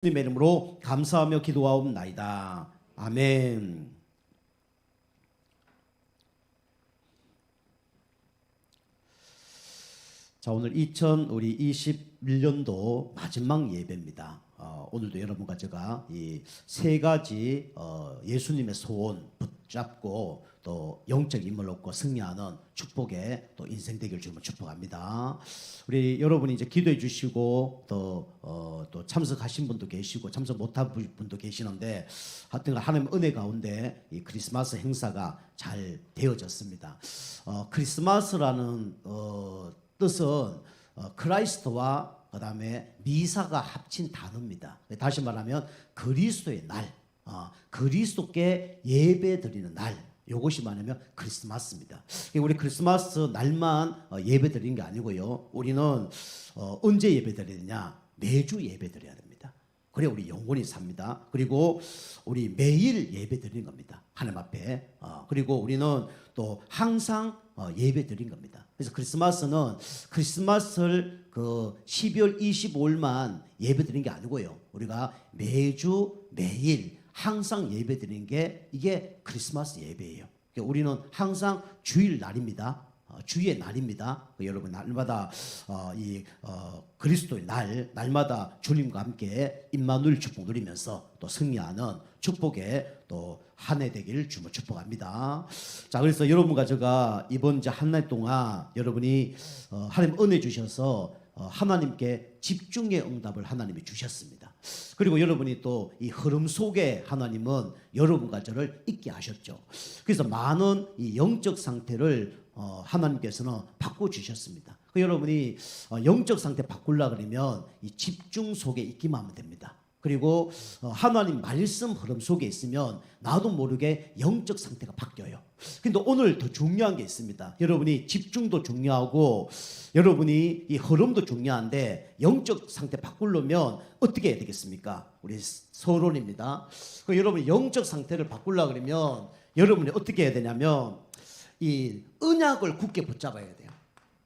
주님의 이름으로 감사하며 기도하옵나이다. 아멘. 자, 오늘 2021년도 마지막 예배입니다. 오늘도 여러분과 제가 이 세 가지 예수님의 소원 붙잡고 또 영적 인물을 얻고 승리하는 축복의 또 인생 되기를 주님을 축복합니다. 우리 여러분이 이제 기도해 주시고 또 참석하신 분도 계시고 참석 못한 분도 계시는데 하여튼 하나님의 은혜 가운데 이 크리스마스 행사가 잘 되어졌습니다. 크리스마스라는 뜻은 크라이스트와 그 다음에 미사가 합친 단어입니다. 다시 말하면 그리스도의 날, 그리스도께 예배 드리는 날, 이것이 뭐냐면 크리스마스입니다. 우리 크리스마스 날만 예배 드리는 게 아니고요. 우리는 언제 예배 드리느냐? 매주 예배 드려야 됩니다. 그래 우리 영원히 삽니다. 그리고 우리 매일 예배 드리는 겁니다. 하나님 앞에. 그리고 우리는 또 항상 예배 드린 겁니다. 그래서 크리스마스를 그 12월 25일만 예배 드린 게 아니고요. 우리가 매주 매일 항상 예배 드리는 게 이게 크리스마스 예배예요. 그러니까 우리는 항상 주일 날입니다. 주의 날입니다. 여러분 날마다 그리스도의 날마다 주님과 함께 임마누엘 축복 누리면서 또 승리하는 축복의 또 한 해 되기를 주님을 축복합니다. 자, 그래서 여러분과 제가 이번 이제 한 달 동안 여러분이 하나님 은혜 주셔서 하나님께 집중의 응답을 하나님이 주셨습니다. 그리고 여러분이 또 이 흐름 속에 하나님은 여러분과 저를 있게 하셨죠. 그래서 많은 이 영적 상태를 하나님께서는 바꿔주셨습니다. 여러분이 영적 상태 바꾸려고 그러면 이 집중 속에 있기만 하면 됩니다. 그리고 하나님 말씀 흐름 속에 있으면 나도 모르게 영적 상태가 바뀌어요. 근데 오늘 더 중요한 게 있습니다. 여러분이 집중도 중요하고 여러분이 이 흐름도 중요한데 영적 상태 바꾸려면 어떻게 해야 되겠습니까? 우리 서론입니다. 여러분이 영적 상태를 바꾸려고 그러면 여러분이 어떻게 해야 되냐면 이 언약을 굳게 붙잡아야 돼요.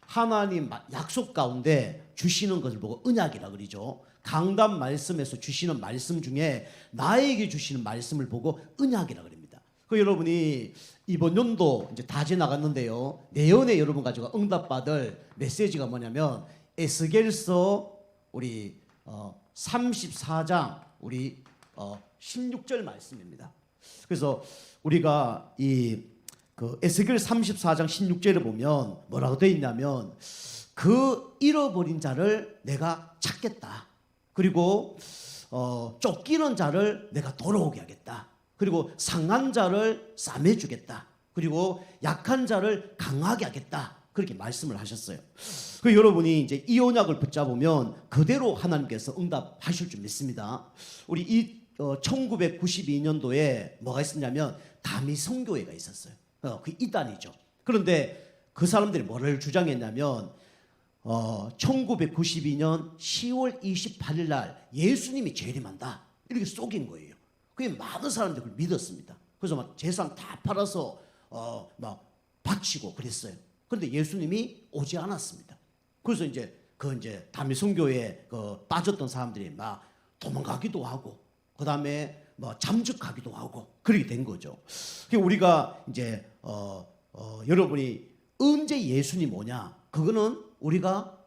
하나님 약속 가운데 주시는 것을 보고 언약이라 그러죠. 강단 말씀에서 주시는 말씀 중에 나에게 주시는 말씀을 보고 언약이라 그럽니다. 여러분이 이번 연도 이제 다 지나갔는데요. 내년에 여러분 가지고 응답받을 메시지가 뭐냐면 에스겔서 우리 34장 우리 16절 말씀입니다. 그래서 우리가 그 에스겔 34장 16절에 보면 뭐라고 되어 있냐면 그 잃어버린 자를 내가 찾겠다. 그리고 쫓기는 자를 내가 돌아오게 하겠다. 그리고 상한 자를 싸매주겠다. 그리고 약한 자를 강하게 하겠다. 그렇게 말씀을 하셨어요. 여러분이 이제 이 언약을 붙잡으면 그대로 하나님께서 응답하실 줄 믿습니다. 우리 1992년도에 뭐가 있었냐면 다미 선교회가 있었어요. 그 이단이죠. 그런데 그 사람들이 뭐를 주장했냐면 1992년 10월 28일 날 예수님이 재림한다. 이렇게 속인 거예요. 그게 많은 사람들이 그걸 믿었습니다. 그래서 막 재산 다 팔아서 막 바치고 그랬어요. 그런데 예수님이 오지 않았습니다. 그래서 이제 다미 선교에 빠졌던 사람들이 막 도망가기도 하고 그 다음에 뭐 잠적하기도 하고 그렇게 된 거죠. 우리가 이제 여러분이 언제 예수님 오냐 그거는 우리가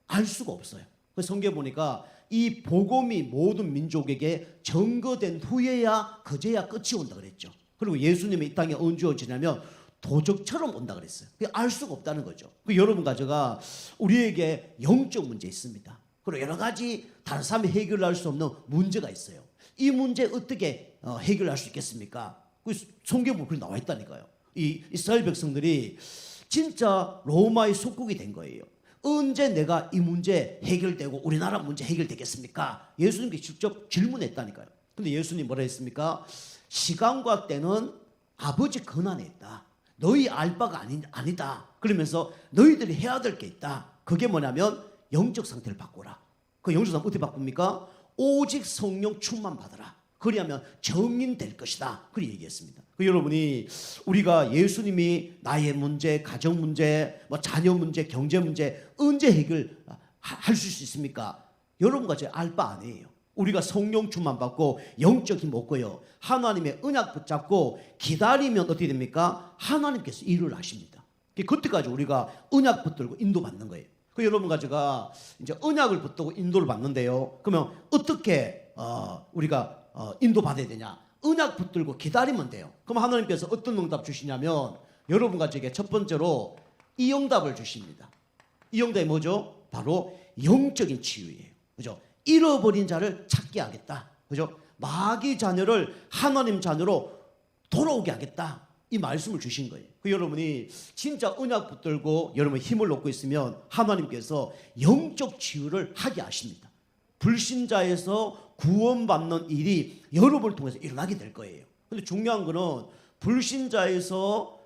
알 수가 없어요. 성경에 보니까 이 복음이 모든 민족에게 전거된 후에야 그제야 끝이 온다 그랬죠. 그리고 예수님이 이 땅에 언제 오시냐면 도적처럼 온다 그랬어요. 알 수가 없다는 거죠. 여러분과 제가 우리에게 영적 문제 있습니다. 그리고 여러 가지 다른 사람이 해결할 수 없는 문제가 있어요. 이 문제 어떻게 해결할 수 있겠습니까? 성경에 보면 그렇게 나와 있다니까요. 이 이스라엘 백성들이 진짜 로마의 속국이 된 거예요. 언제 내가 이 문제 해결되고 우리나라 문제 해결되겠습니까? 예수님께 직접 질문했다니까요. 근데 예수님 뭐라 했습니까? 시간과 때는 아버지 권한에 있다. 너희 알 바가 아니다. 그러면서 너희들이 해야 될 게 있다. 그게 뭐냐면 영적 상태를 바꾸라. 그 영적 상태 어떻게 바꿉니까? 오직 성령 충만 받으라. 그리하면 정인될 것이다. 그렇게 얘기했습니다. 여러분이 우리가 예수님이 나의 문제, 가정 문제, 뭐 자녀 문제, 경제 문제 언제 해결할 수 있습니까? 여러분과 제 알 바 아니에요. 우리가 성령 충만 받고 영적 힘 얻고요, 하나님의 언약 붙잡고 기다리면 어떻게 됩니까? 하나님께서 일을 하십니다. 그때까지 우리가 언약 붙들고 인도받는 거예요. 그 여러분과 제가 이제 언약을 붙들고 인도를 받는데요, 그러면 어떻게 우리가 인도받아야 되냐? 언약 붙들고 기다리면 돼요. 그럼 하나님께서 어떤 응답 주시냐면, 여러분과 제게 첫 번째로 이 응답을 주십니다. 이 응답이 뭐죠? 바로 영적인 치유예요. 그죠? 잃어버린 자를 찾게 하겠다. 그죠? 마귀 자녀를 하나님 자녀로 돌아오게 하겠다. 이 말씀을 주신 거예요. 그 여러분이 진짜 언약 붙들고 여러분 힘을 얻고 있으면 하나님께서 영적 치유를 하게 하십니다. 불신자에서 구원받는 일이 여러분을 통해서 일어나게 될 거예요. 근데 중요한 거는 불신자에서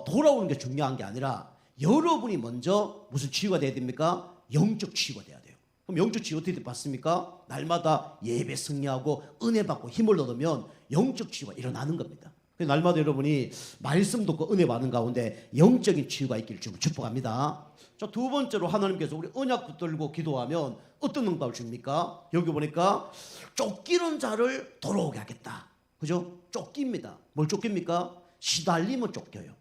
돌아오는 게 중요한 게 아니라 여러분이 먼저 무슨 치유가 돼야 됩니까? 영적 치유가 돼야 돼요. 그럼 영적 치유 어떻게 받습니까? 날마다 예배 승리하고 은혜 받고 힘을 얻으면 영적 치유가 일어나는 겁니다. 그래서 날마다 여러분이 말씀 듣고 은혜 받는 가운데 영적인 치유가 있기를 주님 축복합니다. 자, 두 번째로 하나님께서 우리 언약 붙들고 기도하면 어떤 응답을 줍니까? 여기 보니까 쫓기는 자를 돌아오게 하겠다. 그죠? 쫓깁니다. 뭘 쫓깁니까? 시달리면 쫓겨요.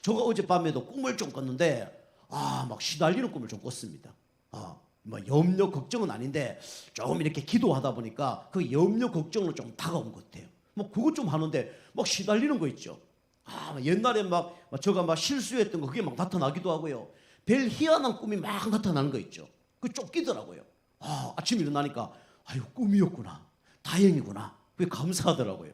제가 어젯밤에도 꿈을 좀 꿨는데 막 시달리는 꿈을 좀 꿨습니다. 뭐 염려 걱정은 아닌데 조금 이렇게 기도하다 보니까 그 염려 걱정으로 좀 다가온 것 같아요. 뭐 그것 좀 하는데 막 시달리는 거 있죠. 옛날에 제가 막 실수했던 거 그게 막 나타나기도 하고요. 별 희한한 꿈이 막 나타나는 거 있죠. 그 쫓기더라고요. 아침에 일어나니까 아유 꿈이었구나, 다행이구나, 그게 감사하더라고요.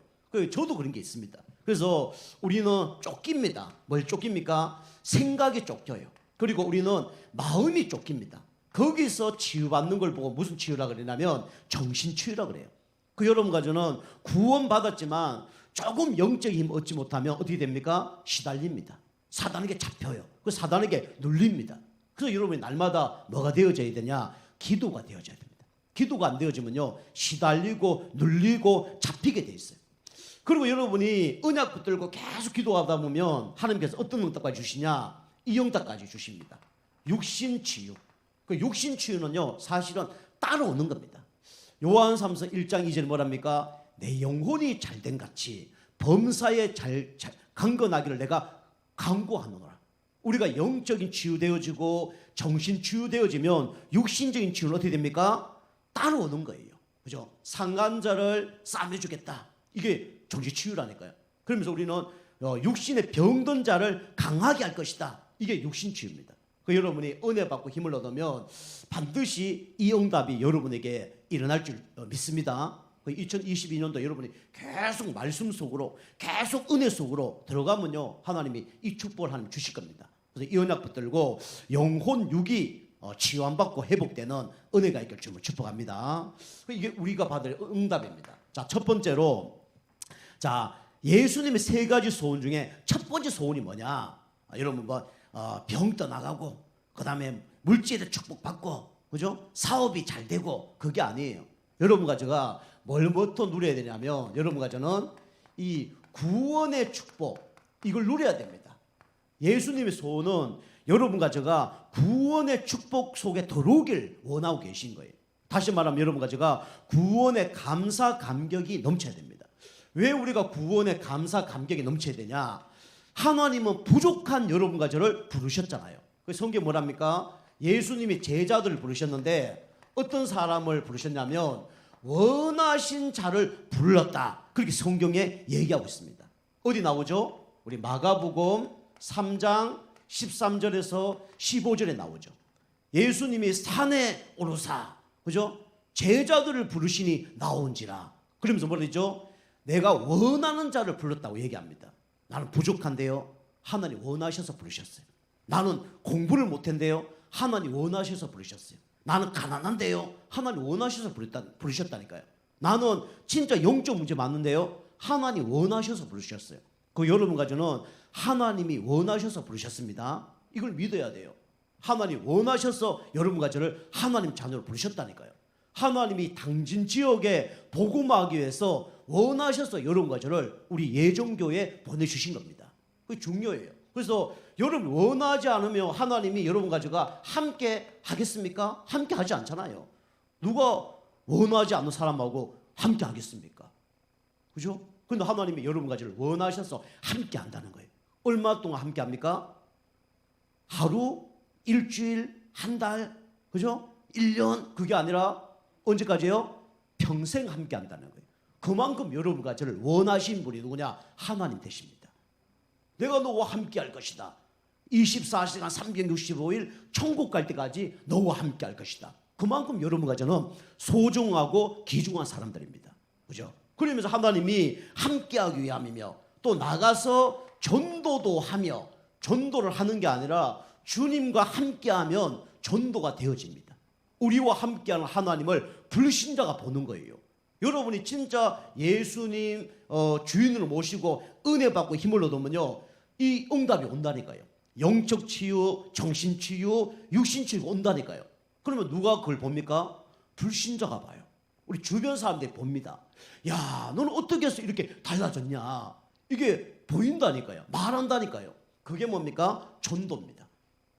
저도 그런 게 있습니다. 그래서 우리는 쫓깁니다. 뭘 쫓깁니까? 생각이 쫓겨요. 그리고 우리는 마음이 쫓깁니다. 거기서 치유받는 걸 보고 무슨 치유라 그러냐면 정신치유라 그래요. 그 여러분과 저는 구원받았지만 조금 영적인 힘 얻지 못하면 어떻게 됩니까? 시달립니다. 사단에게 잡혀요. 그 사단에게 눌립니다. 그래서 여러분이 날마다 뭐가 되어져야 되냐? 기도가 되어져야 됩니다. 기도가 안 되어지면요, 시달리고 눌리고 잡히게 돼 있어요. 그리고 여러분이 언약 붙들고 계속 기도하다 보면 하나님께서 어떤 응답까지 주시냐? 이 응답까지 주십니다. 육신치유. 그 육신치유는요 사실은 따라오는 겁니다. 요한삼서 1장 2절 뭐랍니까? 내 영혼이 잘된 같이 범사에 잘 강건하기를 내가 간구하노라. 우리가 영적인 치유되어지고 정신 치유되어지면 육신적인 치유는 어떻게 됩니까? 따라오는 거예요. 그죠? 상한 자를 싸매주겠다. 이게 정신 치유라니까요. 그러면서 우리는 육신의 병든 자를 강하게 할 것이다. 이게 육신 치유입니다. 여러분이 은혜 받고 힘을 얻으면 반드시 이 응답이 여러분에게 일어날 줄 믿습니다. 2022년도 여러분이 계속 말씀 속으로 계속 은혜 속으로 들어가면요 하나님이 이 축복을 하나님 주실 겁니다. 그래서 이 언약 붙들고 영혼 육이 치유받고 회복되는 은혜가 있길 주님을 축복합니다. 이게 우리가 받을 응답입니다. 자, 첫 번째로 예수님의 세 가지 소원 중에 첫 번째 소원이 뭐냐? 여러분 병 떠나가고 그 다음에 물질의 축복받고 그죠? 사업이 잘 되고 그게 아니에요. 여러분과 제가 뭘부터 누려야 되냐면 여러분과 저는 이 구원의 축복 이걸 누려야 됩니다. 예수님의 소원은 여러분과 제가 구원의 축복 속에 들어오길 원하고 계신 거예요. 다시 말하면 여러분과 제가 구원의 감사 감격이 넘쳐야 됩니다. 왜 우리가 구원의 감사 감격이 넘쳐야 되냐? 하나님은 부족한 여러분과 저를 부르셨잖아요. 성경에 뭐랍니까? 예수님이 제자들을 부르셨는데 어떤 사람을 부르셨냐면 원하신 자를 불렀다. 그렇게 성경에 얘기하고 있습니다. 어디 나오죠? 우리 마가복음 3장 13절에서 15절에 나오죠. 예수님이 산에 오르사 그죠? 제자들을 부르시니 나온지라. 그러면서 뭐라 그러죠? 내가 원하는 자를 불렀다고 얘기합니다. 나는 부족한데요, 하나님 원하셔서 부르셨어요. 나는 공부를 못했는데요, 하나님 원하셔서 부르셨어요. 나는 가난한데요, 하나님 원하셔서 부르셨다니까요. 나는 진짜 영적 문제 많은데요, 하나님 원하셔서 부르셨어요. 여러분과 저는 하나님이 원하셔서 부르셨습니다. 이걸 믿어야 돼요. 하나님 원하셔서 여러분과 저를 하나님 자녀로 부르셨다니까요. 하나님이 당진 지역에 복음하기 위해서 원하셔서 여러분과 저를 우리 예정교회에 보내주신 겁니다. 그게 중요해요. 그래서 여러분 원하지 않으면 하나님이 여러분과 제가 함께 하겠습니까? 함께 하지 않잖아요. 누가 원하지 않는 사람하고 함께 하겠습니까? 그죠? 근데 하나님이 여러분 가지를 원하셔서 함께 한다는 거예요. 얼마 동안 함께 합니까? 하루, 일주일, 한 달, 그죠? 1년, 그게 아니라 언제까지요? 평생 함께 한다는 거예요. 그만큼 여러분 가지를 원하신 분이 누구냐? 하나님 되십니다. 내가 너와 함께 할 것이다. 24시간 365일 천국 갈 때까지 너와 함께 할 것이다. 그만큼 여러분 가지는 소중하고 귀중한 사람들입니다. 그죠? 그러면서 하나님이 함께하기 위함이며 또 나가서 전도도 하며, 전도를 하는 게 아니라 주님과 함께하면 전도가 되어집니다. 우리와 함께하는 하나님을 불신자가 보는 거예요. 여러분이 진짜 예수님 주인으로 모시고 은혜 받고 힘을 얻으면요, 이 응답이 온다니까요. 영적 치유, 정신 치유, 육신 치유가 온다니까요. 그러면 누가 그걸 봅니까? 불신자가 봐요. 우리 주변 사람들이 봅니다. 야, 너는 어떻게 해서 이렇게 달라졌냐? 이게 보인다니까요. 말한다니까요. 그게 뭡니까? 전도입니다.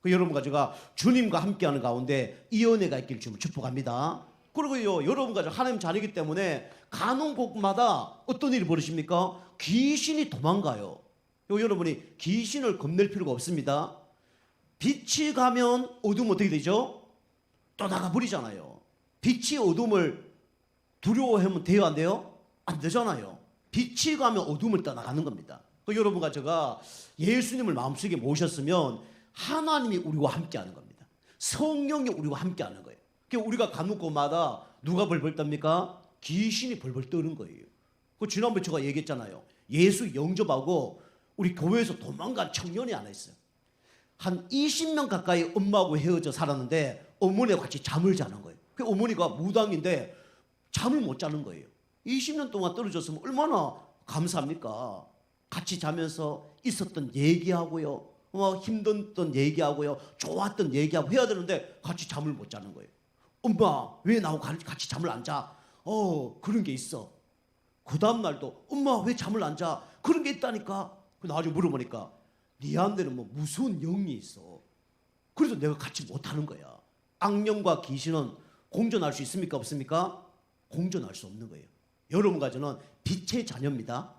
그 여러분과 제가 주님과 함께하는 가운데 이 은혜가 있길 주님 축복합니다. 그리고요, 여러분과 제가 하나님 자녀이기 때문에 가는 곳마다 어떤 일이 벌어집니까? 귀신이 도망가요. 여러분이 귀신을 겁낼 필요가 없습니다. 빛이 가면 어둠은 어떻게 되죠? 또 나가버리잖아요. 빛이 어둠을 두려워하면 돼요, 안 돼요? 안 되잖아요. 빛이 가면 어둠을 떠나가는 겁니다. 여러분과 제가 예수님을 마음속에 모셨으면 하나님이 우리와 함께하는 겁니다. 성령이 우리와 함께하는 거예요. 우리가 가는 곳마다 누가 벌벌 떱니까? 귀신이 벌벌 떠는 거예요. 지난번에 제가 얘기했잖아요. 예수 영접하고 우리 교회에서 도망간 청년이 하나 있어요. 한 20명 가까이 엄마하고 헤어져 살았는데 어머니와 같이 잠을 자는 거예요. 그 어머니가 무당인데 잠을 못 자는 거예요. 20년 동안 떨어졌으면 얼마나 감사합니까? 같이 자면서 있었던 얘기하고요, 힘들었던 얘기하고요, 좋았던 얘기하고 해야 되는데 같이 잠을 못 자는 거예요. 엄마, 왜 나하고 같이 잠을 안 자? 그런 게 있어. 그 다음 날도 엄마, 왜 잠을 안 자? 그런 게 있다니까. 나중에 물어보니까 니한테는 뭐 무서운 영이 있어. 그래서 내가 같이 못하는 거야. 악령과 귀신은 공존할 수 있습니까? 없습니까? 공존할 수 없는 거예요. 여러분과 저는 빛의 자녀입니다.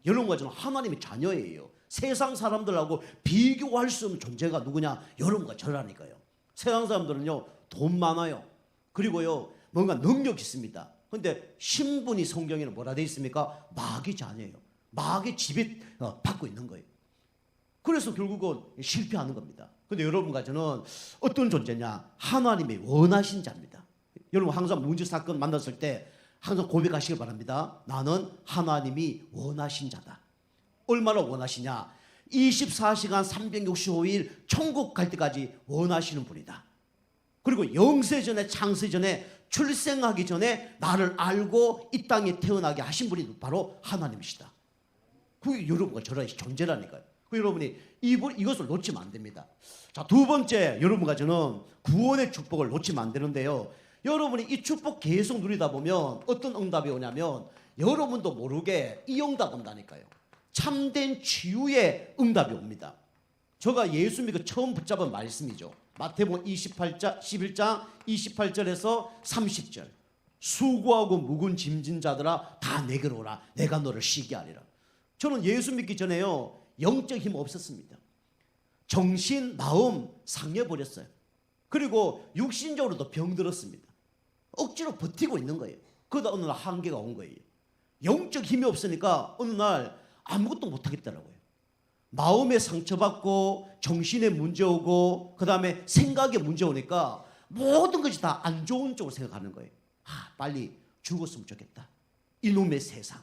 여러분과 저는 하나님의 자녀예요. 세상 사람들하고 비교할 수 없는 존재가 누구냐? 여러분과 저라니까요. 세상 사람들은요, 돈 많아요. 그리고요, 뭔가 능력이 있습니다. 근데 신분이 성경에는 뭐라 되어 있습니까? 마귀 자녀예요. 마귀 지배 받고 있는 거예요. 그래서 결국은 실패하는 겁니다. 근데 여러분과 저는 어떤 존재냐? 하나님의 원하신 자입니다. 여러분 항상 문제 사건 만났을 때 항상 고백하시길 바랍니다. 나는 하나님이 원하신 자다. 얼마나 원하시냐? 24시간 365일 천국 갈 때까지 원하시는 분이다. 그리고 영세전에 창세전에 출생하기 전에 나를 알고 이 땅에 태어나게 하신 분이 바로 하나님이시다. 그게 여러분과 저의 존재라니까요. 그 여러분이 이것을 놓치면 안 됩니다. 자, 두 번째, 여러분과 저는 구원의 축복을 놓치면 안 되는데요. 여러분이 이 축복 계속 누리다 보면 어떤 응답이 오냐면 여러분도 모르게 이 응답 온다니까요. 참된 치유의 응답이 옵니다. 제가 예수 믿고 처음 붙잡은 말씀이죠. 마태복음 11장 28절에서 30절. 수고하고 묵은 짐진 자들아 다 내게로 오라. 내가 너를 쉬게 하리라. 저는 예수 믿기 전에요, 영적 힘 없었습니다. 정신, 마음 상해버렸어요. 그리고 육신적으로도 병들었습니다. 억지로 버티고 있는 거예요. 그러다 어느 날 한계가 온 거예요. 영적 힘이 없으니까 어느 날 아무것도 못하겠더라고요. 마음에 상처받고 정신에 문제 오고 그 다음에 생각에 문제 오니까 모든 것이 다 안 좋은 쪽으로 생각하는 거예요. 빨리 죽었으면 좋겠다. 이놈의 세상,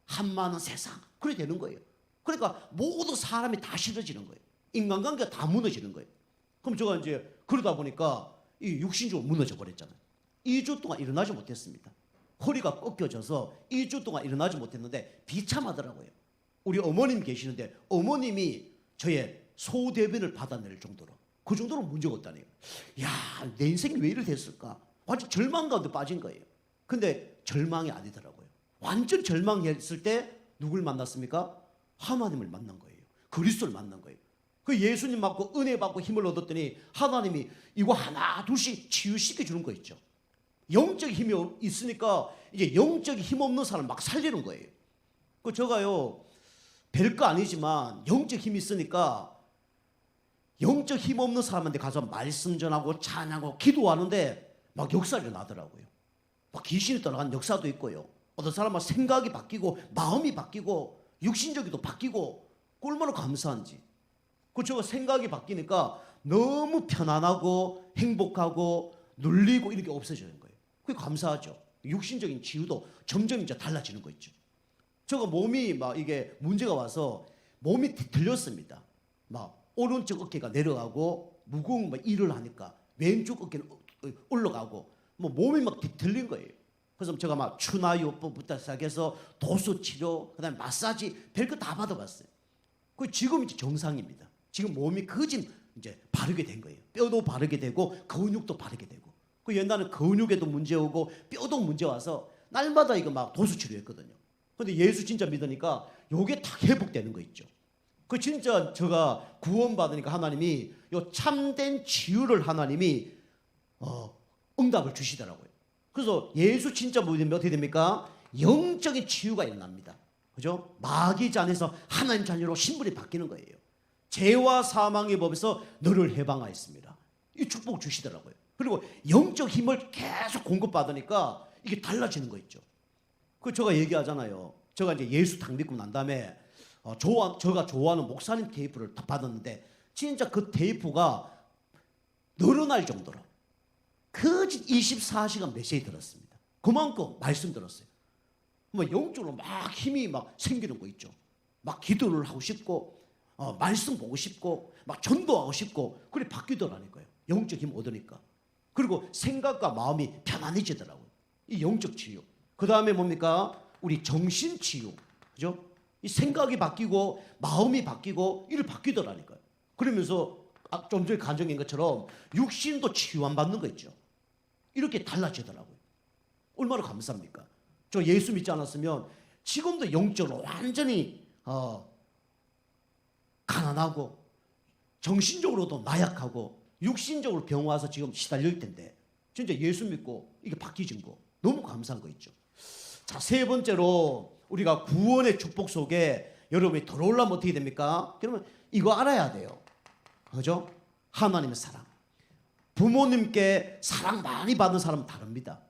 한많은 세상, 그래 되는 거예요. 그러니까 모든 사람이 다 싫어지는 거예요. 인간관계가 다 무너지는 거예요. 그럼 제가 이제 그러다 보니까 이 육신적으로 무너져 버렸잖아요. 2주 동안 일어나지 못했습니다. 허리가 꺾여져서 2주 동안 일어나지 못했는데 비참하더라고요. 우리 어머님 계시는데 어머님이 저의 소대변을 받아낼 정도로, 그 정도로 문제가 없다네요. 야, 내 인생이 왜 이렇게 됐을까? 완전 절망 가운데 빠진 거예요. 근데 절망이 아니더라고요. 완전 절망했을 때 누굴 만났습니까? 하나님을 만난 거예요. 그리스도를 만난 거예요. 그 예수님 받고 은혜 받고 힘을 얻었더니 하나님이 이거 하나 둘씩 치유시켜 주는 거 있죠. 영적 힘이 있으니까 이제 영적 힘 없는 사람 막 살리는 거예요. 그 제가요 별거 아니지만 영적 힘이 있으니까 영적 힘 없는 사람한테 가서 말씀 전하고 찬양하고 기도하는데 막 역사가 나더라고요. 막 귀신이 떠나간 역사도 있고요. 어떤 사람은 생각이 바뀌고 마음이 바뀌고 육신적이도 바뀌고 얼마나 감사한지. 그 제가 생각이 바뀌니까 너무 편안하고 행복하고 눌리고 이렇게 없어지는 거예요. 그게 감사하죠. 육신적인 치유도 점점 이제 달라지는 거 있죠. 제가 몸이 막 이게 문제가 와서 몸이 뒤틀렸습니다. 막 오른쪽 어깨가 내려가고 무거운 막 일을 하니까 왼쪽 어깨는 올라가고 뭐 몸이 막 뒤틀린 거예요. 그래서 제가 막 추나요법부터 시작해서 도수 치료, 그다음에 마사지 별거 다 받아봤어요. 그 지금 이제 정상입니다. 지금 몸이 거진 이제 바르게 된 거예요. 뼈도 바르게 되고 근육도 바르게 되고. 그 옛날에 근육에도 문제 오고 뼈도 문제 와서 날마다 이거 막 도수 치료했거든요. 근데 예수 진짜 믿으니까 요게 다 회복되는 거 있죠. 그 진짜 제가 구원받으니까 하나님이 요 참된 치유를 하나님이 응답을 주시더라고요. 그래서 예수 진짜 믿으면 어떻게 됩니까? 영적인 치유가 일어납니다. 그죠? 마귀 안에서 하나님 자녀로 신분이 바뀌는 거예요. 죄와 사망의 법에서 너를 해방하였습니다. 이 축복 주시더라고요. 그리고 영적 힘을 계속 공급받으니까 이게 달라지는 거 있죠. 그 제가 얘기하잖아요. 제가 이제 예수 당 믿고 난 다음에 제가 좋아하는 목사님 테이프를 다 받았는데 진짜 그 테이프가 늘어날 정도로 거짓 24시간 메시지 들었습니다. 그만큼 말씀 들었어요. 뭐 영적으로 막 힘이 막 생기는 거 있죠. 막 기도를 하고 싶고 말씀 보고 싶고 막 전도하고 싶고 그래 바뀌더라니까요. 영적 힘 얻으니까. 그리고 생각과 마음이 편안해지더라고요. 이 영적 치유. 그 다음에 뭡니까? 우리 정신 치유. 그죠? 이 생각이 바뀌고 마음이 바뀌고 이를 바뀌더라니까요. 그러면서 좀 전에 간증인 것처럼 육신도 치유 안 받는 거 있죠. 이렇게 달라지더라고요. 얼마나 감사합니까? 저 예수 믿지 않았으면 지금도 영적으로 완전히 가난하고 정신적으로도 나약하고 육신적으로 병 와서 지금 시달릴 텐데 진짜 예수 믿고 이게 바뀌진 거 너무 감사한 거 있죠. 자, 세 번째로 우리가 구원의 축복 속에 여러분이 들어오려면 어떻게 됩니까? 그러면 이거 알아야 돼요. 그죠? 하나님의 사랑. 부모님께 사랑 많이 받는 사람은 다릅니다.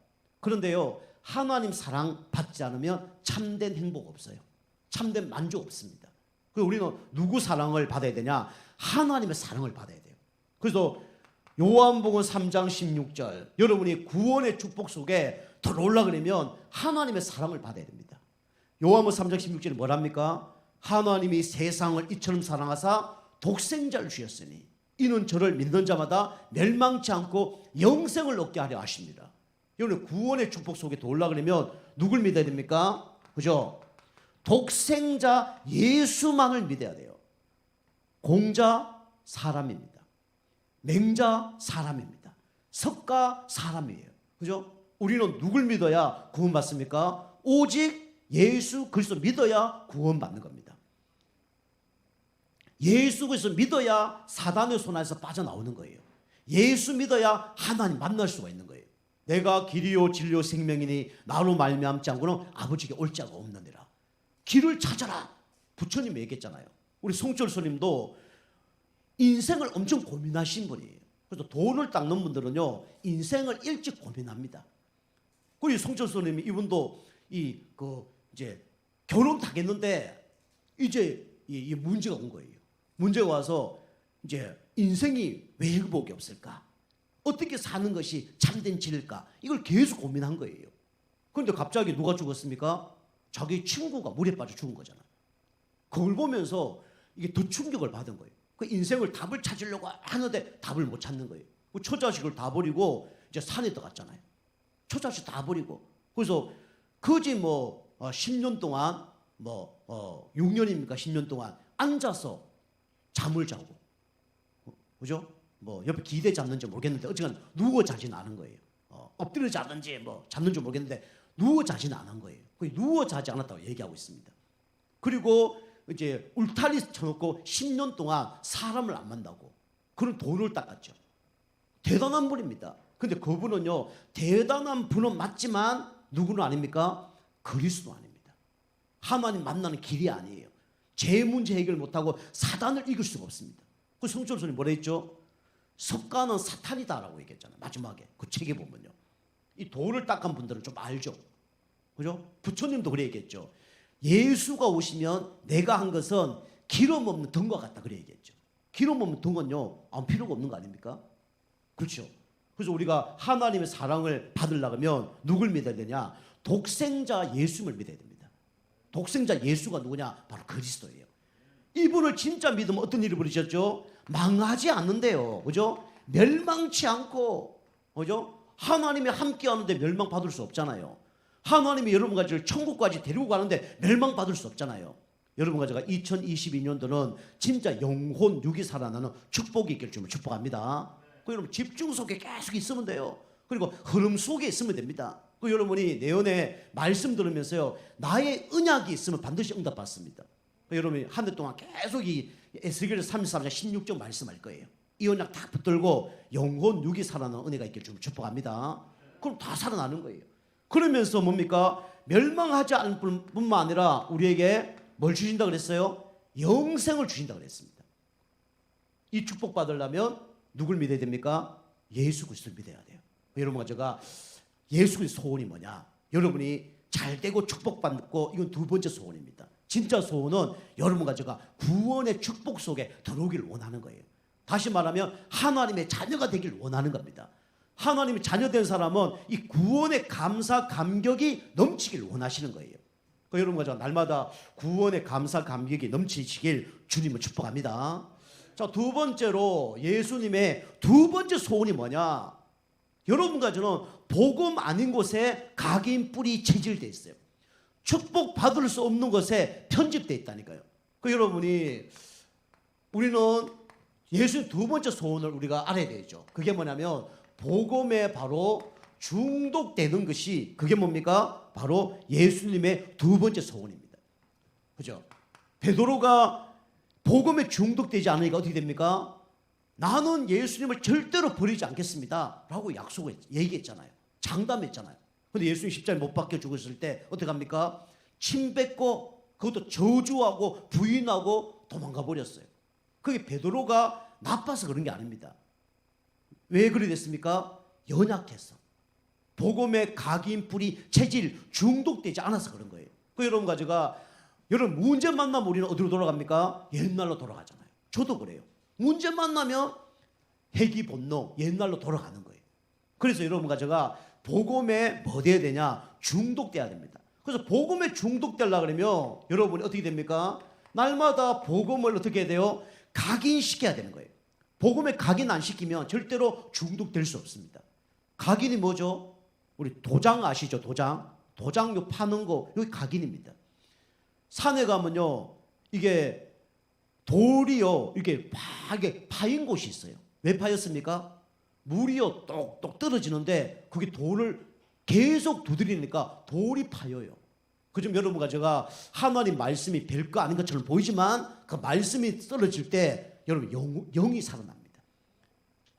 그런데요, 하나님 사랑 받지 않으면 참된 행복 없어요. 참된 만족 없습니다. 그래서 우리는 누구 사랑을 받아야 되냐? 하나님의 사랑을 받아야 돼요. 그래서 요한복음 3장 16절 여러분이 구원의 축복 속에 들어오려고 그러면 하나님의 사랑을 받아야 됩니다. 요한복음 3장 16절에 뭐랍니까? 하나님이 세상을 이처럼 사랑하사 독생자를 주셨으니 이는 저를 믿는 자마다 멸망치 않고 영생을 얻게 하려 하십니다. 여러분 구원의 축복 속에 들어오려고 그러면 누굴 믿어야 됩니까? 그죠? 독생자 예수만을 믿어야 돼요. 공자 사람입니다. 맹자 사람입니다. 석가 사람이에요. 그죠? 우리는 누굴 믿어야 구원받습니까? 오직 예수 그리스도 믿어야 구원받는 겁니다. 예수 그리스도 믿어야 사단의 손에서 빠져나오는 거예요. 예수 믿어야 하나님 만날 수가 있는 거예요. 내가 길이요 진리요 생명이니 나로 말미암지 않고는 아버지께 올 자가 없느니라. 길을 찾아라. 부처님이 얘기했잖아요. 우리 송철 스님도 인생을 엄청 고민하신 분이에요. 그래서 돈을 닦는 분들은요 인생을 일찍 고민합니다. 그리고 송철 스님이 이분도 이제 결혼 다 했는데 이제 이 문제가 온 거예요. 문제가 와서 이제 인생이 왜 행복이 없을까? 어떻게 사는 것이 참된 진리일까? 이걸 계속 고민한 거예요. 그런데 갑자기 누가 죽었습니까? 자기 친구가 물에 빠져 죽은 거잖아. 그걸 보면서 이게 더 충격을 받은 거예요. 그 인생을 답을 찾으려고 하는데 답을 못 찾는 거예요. 그 처자식을 다 버리고 이제 산에 들어갔잖아요. 처자식 다 버리고. 그래서 거지 10년 동안 6년입니까? 10년 동안 앉아서 잠을 자고. 그죠? 옆에 기대 잡는지 모르겠는데 어쨌든 누워 자지는 않은 거예요. 엎드려 자든지 잡는지 모르겠는데 누워 자지는 않은 거예요. 누워 자지 않았다고 얘기하고 있습니다. 그리고 이제 울타리 쳐놓고 10년 동안 사람을 안 만나고 그런 돈을 닦았죠. 대단한 분입니다. 근데 그분은요, 대단한 분은 맞지만 누구는 아닙니까? 그리스도 아닙니다. 하나님 만나는 길이 아니에요. 제 문제 해결 못하고 사단을 이길 수가 없습니다. 그 성철선이 뭐라 했죠? 석가는 사탄이다라고 얘기했잖아요. 마지막에 그 책에 보면요. 이 돌을 닦은 분들은 좀 알죠. 그죠? 부처님도 그래 얘기했죠. 예수가 오시면 내가 한 것은 기름 없는 등과 같다 그래 얘기했죠. 기름 없는 등은요, 아무 필요가 없는 거 아닙니까? 그렇죠. 그래서 우리가 하나님의 사랑을 받으려면 누굴 믿어야 되냐? 독생자 예수를 믿어야 됩니다. 독생자 예수가 누구냐? 바로 그리스도예요. 이분을 진짜 믿으면 어떤 일이 벌어졌죠? 망하지 않는데요. 그죠? 멸망치 않고, 그죠? 하나님이 함께 하는데 멸망받을 수 없잖아요. 하나님이 여러분과 저를 천국까지 데리고 가는데 멸망받을 수 없잖아요. 여러분과 제가 2022년도는 진짜 영혼 육이 살아나는 축복이 있길 주면 축복합니다. 여러분 집중 속에 계속 있으면 돼요. 그리고 흐름 속에 있으면 됩니다. 여러분이 내연에 말씀 들으면서요, 나의 언약이 있으면 반드시 응답받습니다. 여러분이 한 해 동안 계속 이 에스겔 33장 16절 말씀할 거예요. 이 언약 다 붙들고 영혼 육이 살아나는 은혜가 있길 주면 축복합니다. 그럼 다 살아나는 거예요. 그러면서 뭡니까? 멸망하지 않을 뿐만 아니라 우리에게 뭘 주신다 그랬어요? 영생을 주신다 그랬습니다. 이 축복 받으려면 누굴 믿어야 됩니까? 예수 그리스도를 믿어야 돼요. 여러분과 제가 예수 그리스도 소원이 뭐냐? 여러분이 잘 되고 축복받고, 이건 두 번째 소원입니다. 진짜 소원은 여러분과 제가 구원의 축복 속에 들어오기를 원하는 거예요. 다시 말하면 하나님의 자녀가 되길 원하는 겁니다. 하나님의 자녀된 사람은 이 구원의 감사 감격이 넘치길 원하시는 거예요. 여러분과 제가 날마다 구원의 감사 감격이 넘치시길 주님을 축복합니다. 자, 두 번째로 예수님의 두 번째 소원이 뭐냐? 여러분과 저는 복음 아닌 곳에 각인 뿌리 체질되어 있어요. 축복 받을 수 없는 것에 편집되어 있다니까요. 여러분이 우리는 예수님 두 번째 소원을 우리가 알아야 되죠. 그게 뭐냐면 복음에 바로 중독되는 것이, 그게 뭡니까? 바로 예수님의 두 번째 소원입니다. 그죠? 베드로가 복음에 중독되지 않으니까 어떻게 됩니까? 나는 예수님을 절대로 버리지 않겠습니다 라고 얘기했잖아요. 장담했잖아요. 근데 예수님 십자가에 못 박혀 죽었을 때 어떻게 합니까? 침 뱉고 그것도 저주하고 부인하고 도망가 버렸어요. 그게 베드로가 나빠서 그런 게 아닙니다. 왜 그래 됐습니까? 연약해서. 복음의 각인 뿌리 체질 중독되지 않아서 그런 거예요. 여러분과 제가 여러분 문제 만나면 우리는 어디로 돌아갑니까? 옛날로 돌아가잖아요. 저도 그래요. 문제 만나면 회귀 본능 옛날로 돌아가는 거예요. 그래서 여러분과 제가 복음에 뭐 돼야 되냐? 중독돼야 됩니다. 그래서 복음에 중독되려고 그러면 여러분이 어떻게 됩니까? 날마다 복음을 어떻게 해야 돼요? 각인시켜야 되는 거예요. 복음에 각인 안 시키면 절대로 중독될 수 없습니다. 각인이 뭐죠? 우리 도장 아시죠? 도장요 파는 거, 여기 각인입니다. 산에 가면요, 이게 돌이요, 이렇게 파인 곳이 있어요. 왜 파였습니까? 물이요, 똑똑 떨어지는데 그게 돌을 계속 두드리니까 돌이 파여요. 그좀 여러분과 제가 하나님 말씀이 별거 아닌 것처럼 보이지만 그 말씀이 떨어질 때 여러분 영이 살아납니다.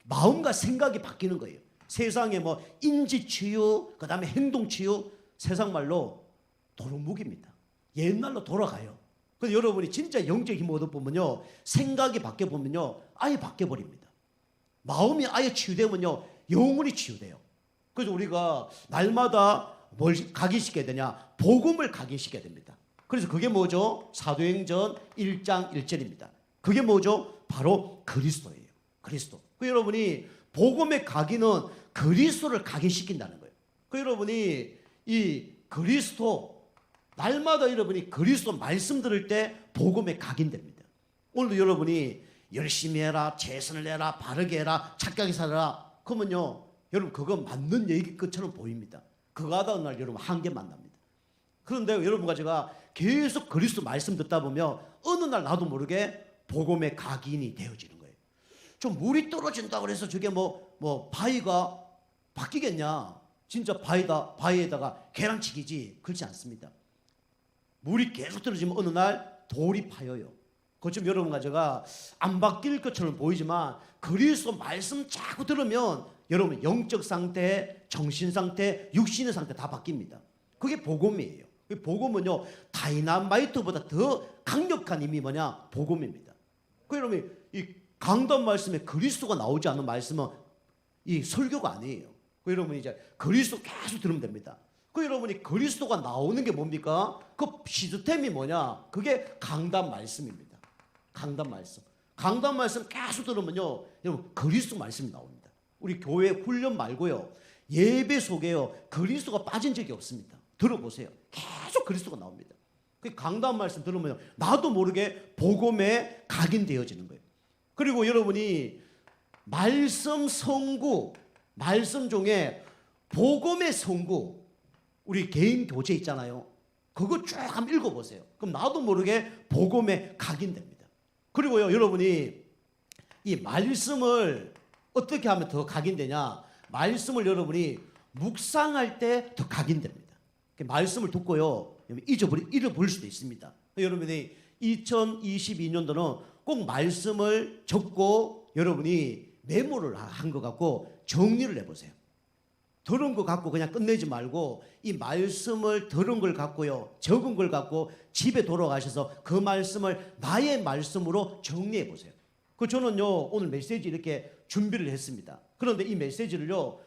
마음과 생각이 바뀌는 거예요. 세상에 뭐 인지치유, 그 다음에 행동치유, 세상 말로 도루묵입니다. 옛날로 돌아가요. 그래서 여러분이 진짜 영적 힘을 얻어보면요, 생각이 바뀌어보면요, 아예 바뀌어버립니다. 마음이 아예 치유되면요, 영혼이 치유돼요. 그래서 우리가 날마다 뭘 각인시켜야 되냐? 복음을 각인시켜야 됩니다. 그래서 그게 뭐죠? 사도행전 1장 1절입니다. 그게 뭐죠? 바로 그리스도예요. 그리스도. 여러분이 복음의 각인은 그리스도를 각인시킨다는 거예요. 여러분이 이 그리스도, 날마다 여러분이 그리스도 말씀 들을 때 복음에 각인됩니다. 오늘도 여러분이 열심히 해라, 최선을 내라, 바르게 해라, 착하게 살아라, 그러면요, 여러분 그거 맞는 얘기 것처럼 보입니다. 그거 하다 어느 날 여러분 한계 만납니다. 그런데 여러분과 제가 계속 그리스도 말씀 듣다 보면 어느 날 나도 모르게 복음의 각인이 되어지는 거예요. 좀 물이 떨어진다 그래서 저게 뭐 바위가 바뀌겠냐? 진짜 바위에다가 계란치기지. 그렇지 않습니다. 물이 계속 떨어지면 어느 날 돌이 파여요. 그좀 여러분과 제가 안 바뀔 것처럼 보이지만 그리스도 말씀 자꾸 들으면 여러분 영적 상태, 정신 상태, 육신의 상태 다 바뀝니다. 그게 복음이에요. 복음은요 다이나마이트보다 더 강력한 힘이 뭐냐? 복음입니다. 그 여러분 이 강단 말씀에 그리스도가 나오지 않는 말씀은 이 설교가 아니에요. 그 여러분 이제 그리스도 계속 들으면 됩니다. 그 여러분이 그리스도가 나오는 게 뭡니까? 그 시스템이 뭐냐? 그게 강단 말씀입니다. 강단 말씀. 강단 말씀 계속 들으면요 여러분 그리스도 말씀이 나옵니다. 우리 교회 훈련 말고요 예배 속에요 그리스도가 빠진 적이 없습니다. 들어보세요. 계속 그리스도가 나옵니다. 그 강단 말씀 들으면 나도 모르게 복음에 각인되어지는 거예요. 그리고 여러분이 말씀 성구, 말씀 중에 복음의 성구, 우리 개인 교재 있잖아요. 그거 쭉 한번 읽어보세요. 그럼 나도 모르게 복음에 각인됩니다. 그리고요 여러분이 이 말씀을 어떻게 하면 더 각인되냐? 말씀을 여러분이 묵상할 때 더 각인됩니다. 말씀을 듣고요 잊어버릴 수도 있습니다. 여러분이 2022년도는 꼭 말씀을 적고 여러분이 메모를 한 것 같고 정리를 해보세요. 들은 거 갖고 그냥 끝내지 말고 이 말씀을 들은 걸 갖고요 적은 걸 갖고 집에 돌아가셔서 그 말씀을 나의 말씀으로 정리해 보세요. 그 저는요 오늘 메시지 이렇게 준비를 했습니다. 그런데 이 메시지를요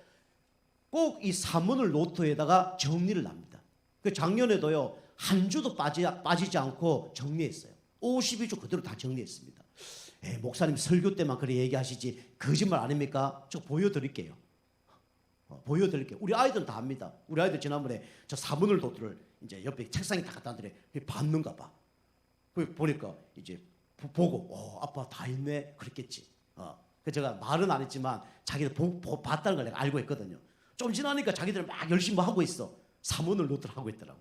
꼭 이 사문을 노트에다가 정리를 합니다. 그 작년에도요 한 주도 빠지지 않고 정리했어요. 52주 그대로 다 정리했습니다. 목사님 설교 때만 그래 얘기하시지 거짓말 아닙니까? 저 보여드릴게요. 보여드릴게요. 우리 아이들은 다 합니다. 우리 아이들 지난번에 저 사문을 노트를 이제 옆에 책상에 다 갖다 놨더니 봤는가 봐. 보니까 이제 보고 아빠 다 있네 그랬겠지. 그 제가 말은 안 했지만 자기들 봤다는 걸 내가 알고 있거든요. 좀 지나니까 자기들 막 열심히 뭐 하고 있어. 사문을 노트를 하고 있더라고.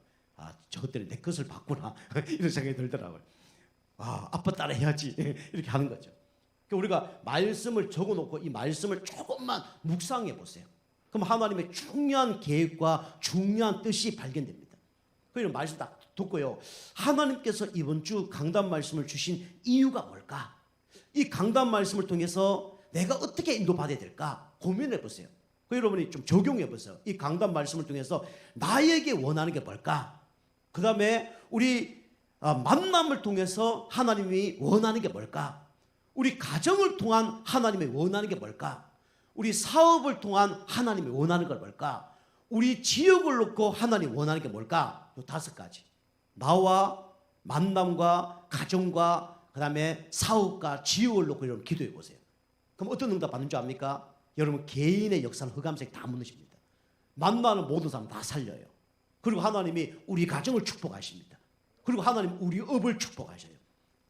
저것들이 내 것을 봤구나 이런 생각이 들더라고요. 아빠 따라 해야지 이렇게 하는 거죠. 우리가 말씀을 적어놓고 이 말씀을 조금만 묵상해 보세요. 그럼 하나님의 중요한 계획과 중요한 뜻이 발견됩니다. 그럼 말씀 딱 듣고요. 하나님께서 이번 주 강단 말씀을 주신 이유가 뭘까? 이 강단 말씀을 통해서 내가 어떻게 인도받아야 될까? 고민해 보세요. 여러분이 좀 적용해 보세요. 이 강단 말씀을 통해서 나에게 원하는 게 뭘까? 그 다음에 우리 만남을 통해서 하나님이 원하는 게 뭘까? 우리 가정을 통한 하나님이 원하는 게 뭘까? 우리 사업을 통한 하나님이 원하는 걸 뭘까? 우리 지역을 놓고 하나님이 원하는 게 뭘까? 이 5가지. 나와 만남과 가정과 그 다음에 사업과 지역을 놓고 여러분 기도해 보세요. 그럼 어떤 응답 받는 줄 압니까? 여러분 개인의 역사는 흑암색 다 무너집니다. 만나는 모든 사람 다 살려요. 그리고 하나님이 우리 가정을 축복하십니다. 그리고 하나님 우리 업을 축복하셔요.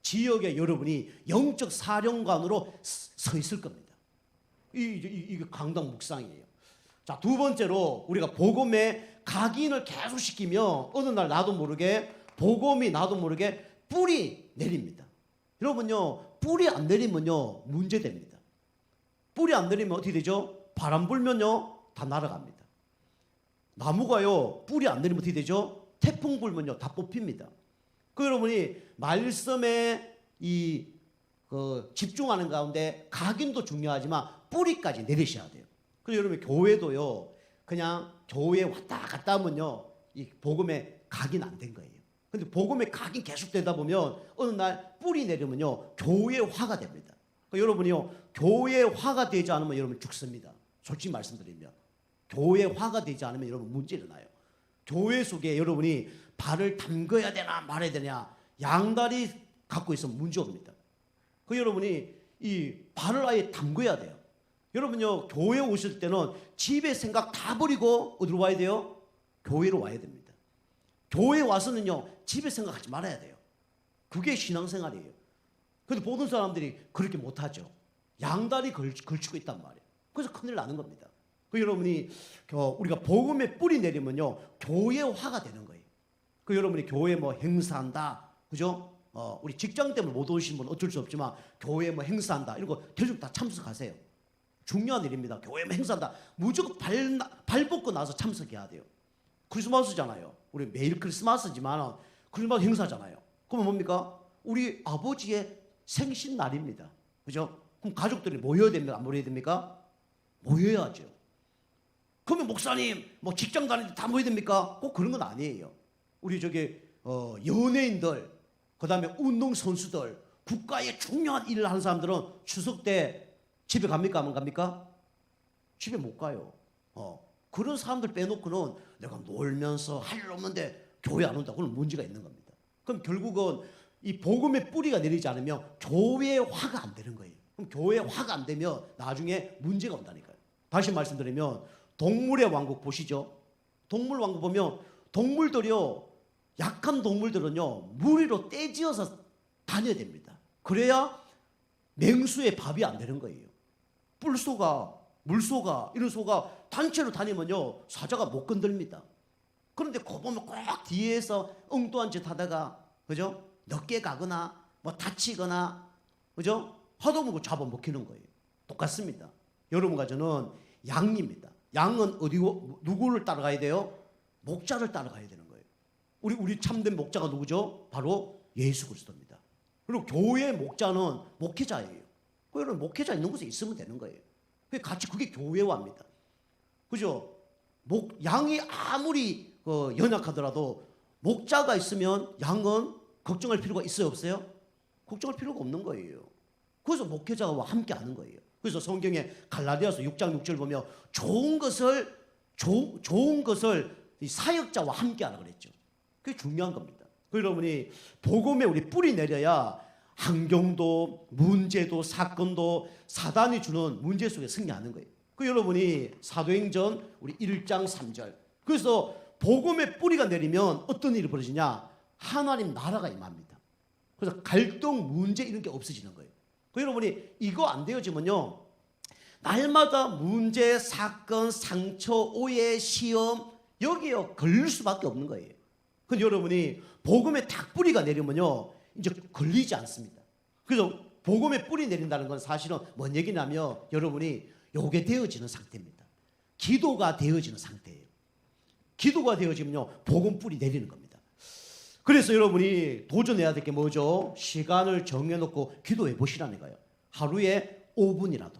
지역에 여러분이 영적 사령관으로 서 있을 겁니다. 이게 강단 묵상이에요. 자, 두 번째로 우리가 복음의 각인을 계속 시키며 어느 날 나도 모르게 복음이 나도 모르게 뿌리 내립니다. 여러분요 뿌리 안 내리면요 문제됩니다. 뿌리 안 내리면 어떻게 되죠? 바람 불면요 다 날아갑니다. 나무가요 뿌리 안 내리면 어떻게 되죠? 태풍 불면요 다 뽑힙니다. 그 여러분이 말씀에 집중하는 가운데 각인도 중요하지만 뿌리까지 내리셔야 돼요. 그리고 여러분 교회도요 그냥 교회 왔다 갔다 하면요 이 복음에 각인 안 된 거예요. 근데 복음에 각인 계속 되다 보면 어느 날 뿌리 내리면요 교회화가 됩니다. 그러니까 여러분이요 교회화가 되지 않으면 여러분 죽습니다. 솔직히 말씀드리면 교회화가 되지 않으면 여러분 문제 일어나요. 교회 속에 여러분이 발을 담궈야 되나 말아야 되냐 양다리 갖고 있으면 문제 옵니다. 그 여러분이 이 발을 아예 담궈야 돼요. 여러분요 교회 오실 때는 집에 생각 다 버리고 어디로 와야 돼요? 교회로 와야 됩니다. 교회 와서는요 집에 생각하지 말아야 돼요. 그게 신앙생활이에요. 근데 모든 사람들이 그렇게 못하죠. 양다리 걸치고 있단 말이에요. 그래서 큰일 나는 겁니다. 그 여러분이 우리가 복음에 뿌리 내리면요 교회화가 되는 거예요. 그 여러분이 교회 뭐 행사한다, 그죠? 우리 직장 때문에 못 오신 분 어쩔 수 없지만 교회 뭐 행사한다 이런 거 대충 다 참석하세요. 중요한 일입니다. 교회 뭐 행사한다 무조건 발 벗고 나서 참석해야 돼요. 크리스마스잖아요. 우리 매일 크리스마스지만 크리스마스 행사잖아요. 그러면 뭡니까? 우리 아버지의 생신날입니다. 그죠? 그럼 가족들이 모여야 됩니까? 안 모여야 됩니까? 모여야죠. 그러면 목사님, 뭐 직장 다니는데 다 모여야 됩니까? 꼭 그런 건 아니에요. 우리 연예인들, 그 다음에 운동선수들, 국가의 중요한 일을 하는 사람들은 추석 때 집에 갑니까? 안 갑니까? 집에 못 가요. 그런 사람들 빼놓고는 내가 놀면서 할 일 없는데 교회 안 온다. 그건 문제가 있는 겁니다. 그럼 결국은 이 복음의 뿌리가 내리지 않으면 교회의 화가 안 되는 거예요. 그럼 교회의 화가 안 되면 나중에 문제가 온다니까요. 다시 말씀드리면 동물의 왕국 보시죠. 동물 왕국 보면 동물들이요, 약한 동물들은요 무리로 떼지어서 다녀야 됩니다. 그래야 맹수의 밥이 안 되는 거예요. 뿔소가, 물소가, 이런 소가 단체로 다니면요 사자가 못 건들립니다. 그런데 그 보면 꼭 뒤에서 엉뚱한 짓 하다가, 그죠? 늦게 가거나 뭐 다치거나, 그죠? 하다보고 잡아먹히는 거예요. 똑같습니다. 여러분과 저는 양입니다. 양은 누구를 따라가야 돼요? 목자를 따라가야 되는 거예요. 우리 참된 목자가 누구죠? 바로 예수 그리스도입니다. 그리고 교회의 목자는 목회자예요. 여러분 목회자 있는 곳에 있으면 되는 거예요. 그게 교회화입니다. 그죠? 양이 아무리 연약하더라도 목자가 있으면 양은 걱정할 필요가 있어요, 없어요? 걱정할 필요가 없는 거예요. 그래서 목회자와 함께 하는 거예요. 그래서 성경에 갈라디아서 6장 6절 보면 좋은 것을 이 사역자와 함께 하라 그랬죠. 그게 중요한 겁니다. 여러분이 복음에 우리 뿌리 내려야 환경도 문제도 사건도 사단이 주는 문제 속에 승리하는 거예요. 여러분이 사도행전 우리 1장 3절. 그래서 복음의 뿌리가 내리면 어떤 일이 벌어지냐? 하나님 나라가 임합니다. 그래서 갈등, 문제 이런 게 없어지는 거예요. 여러분이 이거 안 되어지면요 날마다 문제, 사건, 상처, 오해, 시험 여기에 걸릴 수밖에 없는 거예요. 근데 여러분이 복음의 딱 뿌리가 내리면요 이제 걸리지 않습니다. 그래서 복음의 뿌리 내린다는 건 사실은 뭔 얘기냐면 여러분이 요게 되어지는 상태입니다. 기도가 되어지는 상태예요. 기도가 되어지면요 복음 뿌리 내리는 겁니다. 그래서 여러분이 도전해야 될 게 뭐죠? 시간을 정해놓고 기도해 보시라는 거예요. 하루에 5분이라도.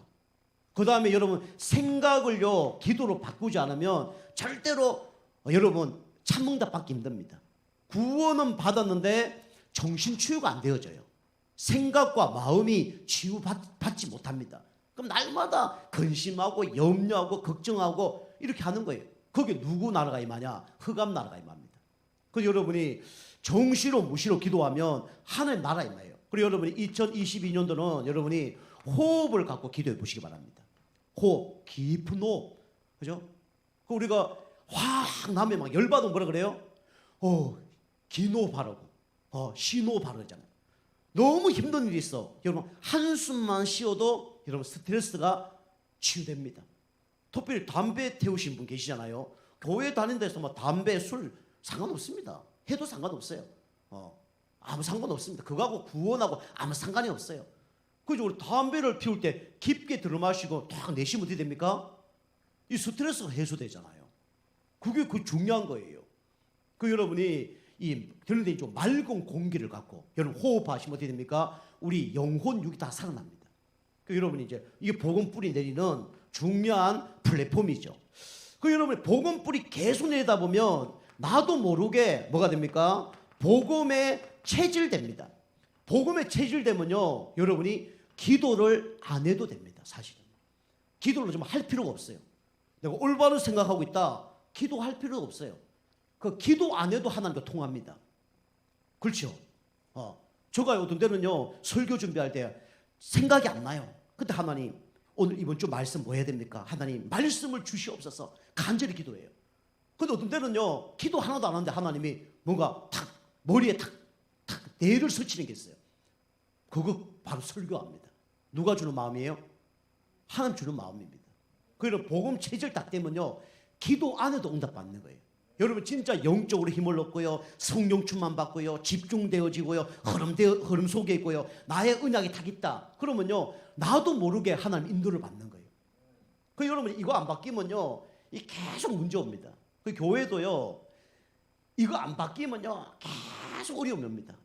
그 다음에 여러분 생각을요 기도로 바꾸지 않으면 절대로 여러분 참응답 받기 힘듭니다. 구원은 받았는데 정신치유가 안 되어져요. 생각과 마음이 치유받지 못합니다. 그럼 날마다 근심하고 염려하고 걱정하고 이렇게 하는 거예요. 거기에 누구 나라가 임하냐? 흑암 나라가 임합니다. 그래서 여러분이 정시로 무시로 기도하면 하나님 나라 임해요. 그리고 여러분이 2022년도는 여러분이 호흡을 갖고 기도해 보시기 바랍니다. 호흡, 깊은 호흡. 그죠? 우리가 확 나면 막 열받으면 뭐라 그래요? 기노 바르고, 시노 바르잖아요. 너무 힘든 일이 있어. 여러분, 한숨만 쉬어도 여러분 스트레스가 치유됩니다. 특별히 담배 태우신 분 계시잖아요. 교회 다니는 데서 뭐 담배, 술 상관없습니다. 해도 상관없어요. 아무 상관없습니다. 그거하고 구원하고 아무 상관이 없어요. 그죠? 우리 담배를 피울 때 깊게 들어마시고 딱 내쉬면 어떻게 됩니까? 이 스트레스가 해소되잖아요. 그게 그 중요한 거예요. 여러분이 그런데 좀 맑은 공기를 갖고 여러분 호흡하시면 어떻게 됩니까? 우리 영혼, 육이 다 살아납니다. 여러분이 이제 이게 복음 뿌리 내리는 중요한 플랫폼이죠. 여러분이 복음 뿌리 계속 내다 보면 나도 모르게 뭐가 됩니까? 복음에 체질됩니다. 복음에 체질되면요 여러분이 기도를 안 해도 됩니다. 사실은 기도를 좀 할 필요가 없어요. 내가 올바른 생각하고 있다 기도할 필요가 없어요. 기도 안 해도 하나님과 통합니다. 그렇죠? 제가 어떤 때는요 설교 준비할 때 생각이 안 나요. 근데 하나님 오늘 이번 주 말씀 뭐 해야 됩니까? 하나님 말씀을 주시옵소서 간절히 기도해요. 근데 어떤 때는요 기도 하나도 안 하는데 하나님이 뭔가 탁 머리에 탁 뇌를 설치는 게 있어요. 그거 바로 설교합니다. 누가 주는 마음이에요? 하나님 주는 마음입니다. 그래서 복음 체질 딱 되면요 기도 안 해도 응답 받는 거예요. 여러분 진짜 영적으로 힘을 얻고요 성령 충만 받고요 집중되어지고요 흐름 속에 있고요 나의 언약이 딱 있다 그러면요 나도 모르게 하나님 인도를 받는 거예요. 여러분 이거 안 바뀌면요 이 계속 문제 옵니다. 교회도요 이거 안 바뀌면요 계속 어려움이 옵니다.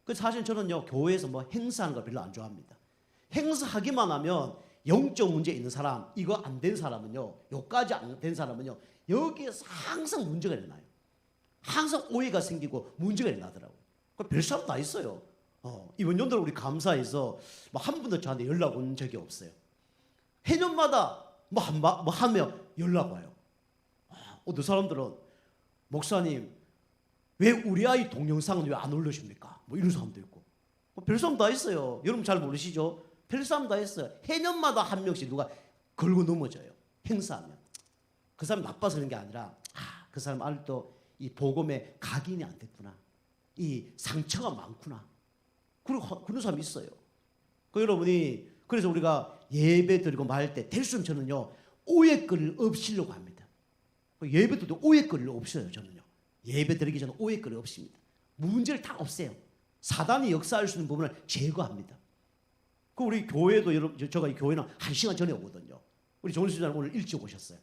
그 사실 저는요 교회에서 뭐 행사하는 걸 별로 안 좋아합니다. 행사하기만 하면 영적 문제 있는 사람, 이거 안 된 사람은요, 요까지 안 된 사람은요, 여기에서 항상 문제가 일어나요. 항상 오해가 생기고 문제가 일어나더라고요. 별 사람 다 있어요. 이번 연도로 우리 감사해서 뭐 한 분도 저한테 연락 온 적이 없어요. 해년마다 하면 연락 와요. 어떤 사람들은 목사님 왜 우리 아이 동영상은 왜 안 올려줍니까? 뭐 이런 사람도 있고. 별 사람 다 있어요. 여러분 잘 모르시죠? 별 사람 다 있어요. 해년마다 한 명씩 누가 걸고 넘어져요. 행사하면. 그 사람 나빠서 그런 게 아니라 그 사람 아직도 이 복음에 각인이 안 됐구나. 이 상처가 많구나. 그리고 그런 사람이 있어요. 여러분이 그래서 우리가 예배 드리고 말 때 될 수 있으면 저는요 오해거리를 없이려고 합니다. 예배 드리도 오해거리를 없어요. 저는요 예배 드리기 전에 오해거리 없습니다. 문제를 다 없애요. 사단이 역사할 수 있는 부분을 제거합니다. 우리 교회도 여러분 제가 이 교회는 1시간 전에 오거든요. 우리 정훈 수장님 오늘 일찍 오셨어요.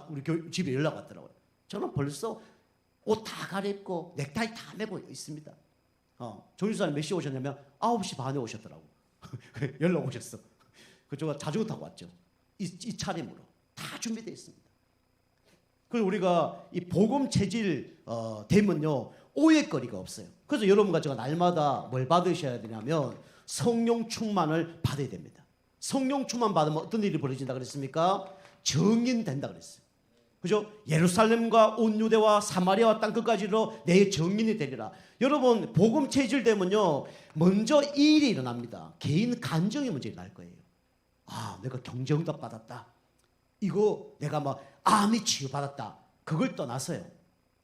우리 집에 연락 왔더라고요. 저는 벌써 옷 다 갈아입고 넥타이 다 매고 있습니다. 정훈 수장님 몇 시에 오셨냐면 9시 반에 오셨더라고. 연락 오셨어. 제가 자전거 타고 왔죠. 이 차림으로 다 준비되어 있습니다. 그래서 우리가 이 복음 체질 되면요 오해거리가 없어요. 그래서 여러분과 제가 날마다 뭘 받으셔야 되냐면 성령 충만을 받아야 됩니다. 성령 충만 받으면 어떤 일이 벌어진다 그랬습니까? 정인된다 그랬어요. 그죠? 예루살렘과 온 유대와 사마리아와 땅 끝까지로 내 정인이 되리라. 여러분 복음 체질되면요 먼저 이 일이 일어납니다. 개인 간정이 먼저 일어날 거예요. 내가 경제응답 받았다. 이거 내가 막 암이 치유받았다. 그걸 떠나서요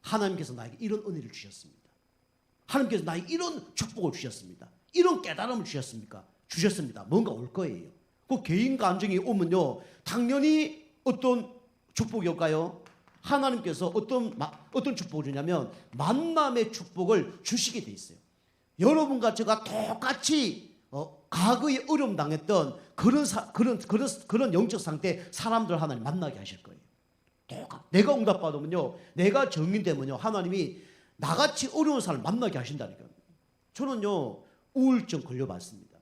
하나님께서 나에게 이런 은혜를 주셨습니다. 하나님께서 나에게 이런 축복을 주셨습니다. 이런 깨달음을 주셨습니다. 뭔가 올 거예요. 그 개인 감정이 오면요 당연히 어떤 축복이 올까요? 하나님께서 어떤 축복을 주냐면 만남의 축복을 주시게 돼 있어요. 여러분과 제가 똑같이 과거에 어려움 당했던 그런 영적 상태 사람들 하나님 만나게 하실 거예요. 내가 응답받으면요 내가 정인되면요 하나님이 나같이 어려운 사람을 만나게 하신다니까요. 저는요 우울증 걸려봤습니다.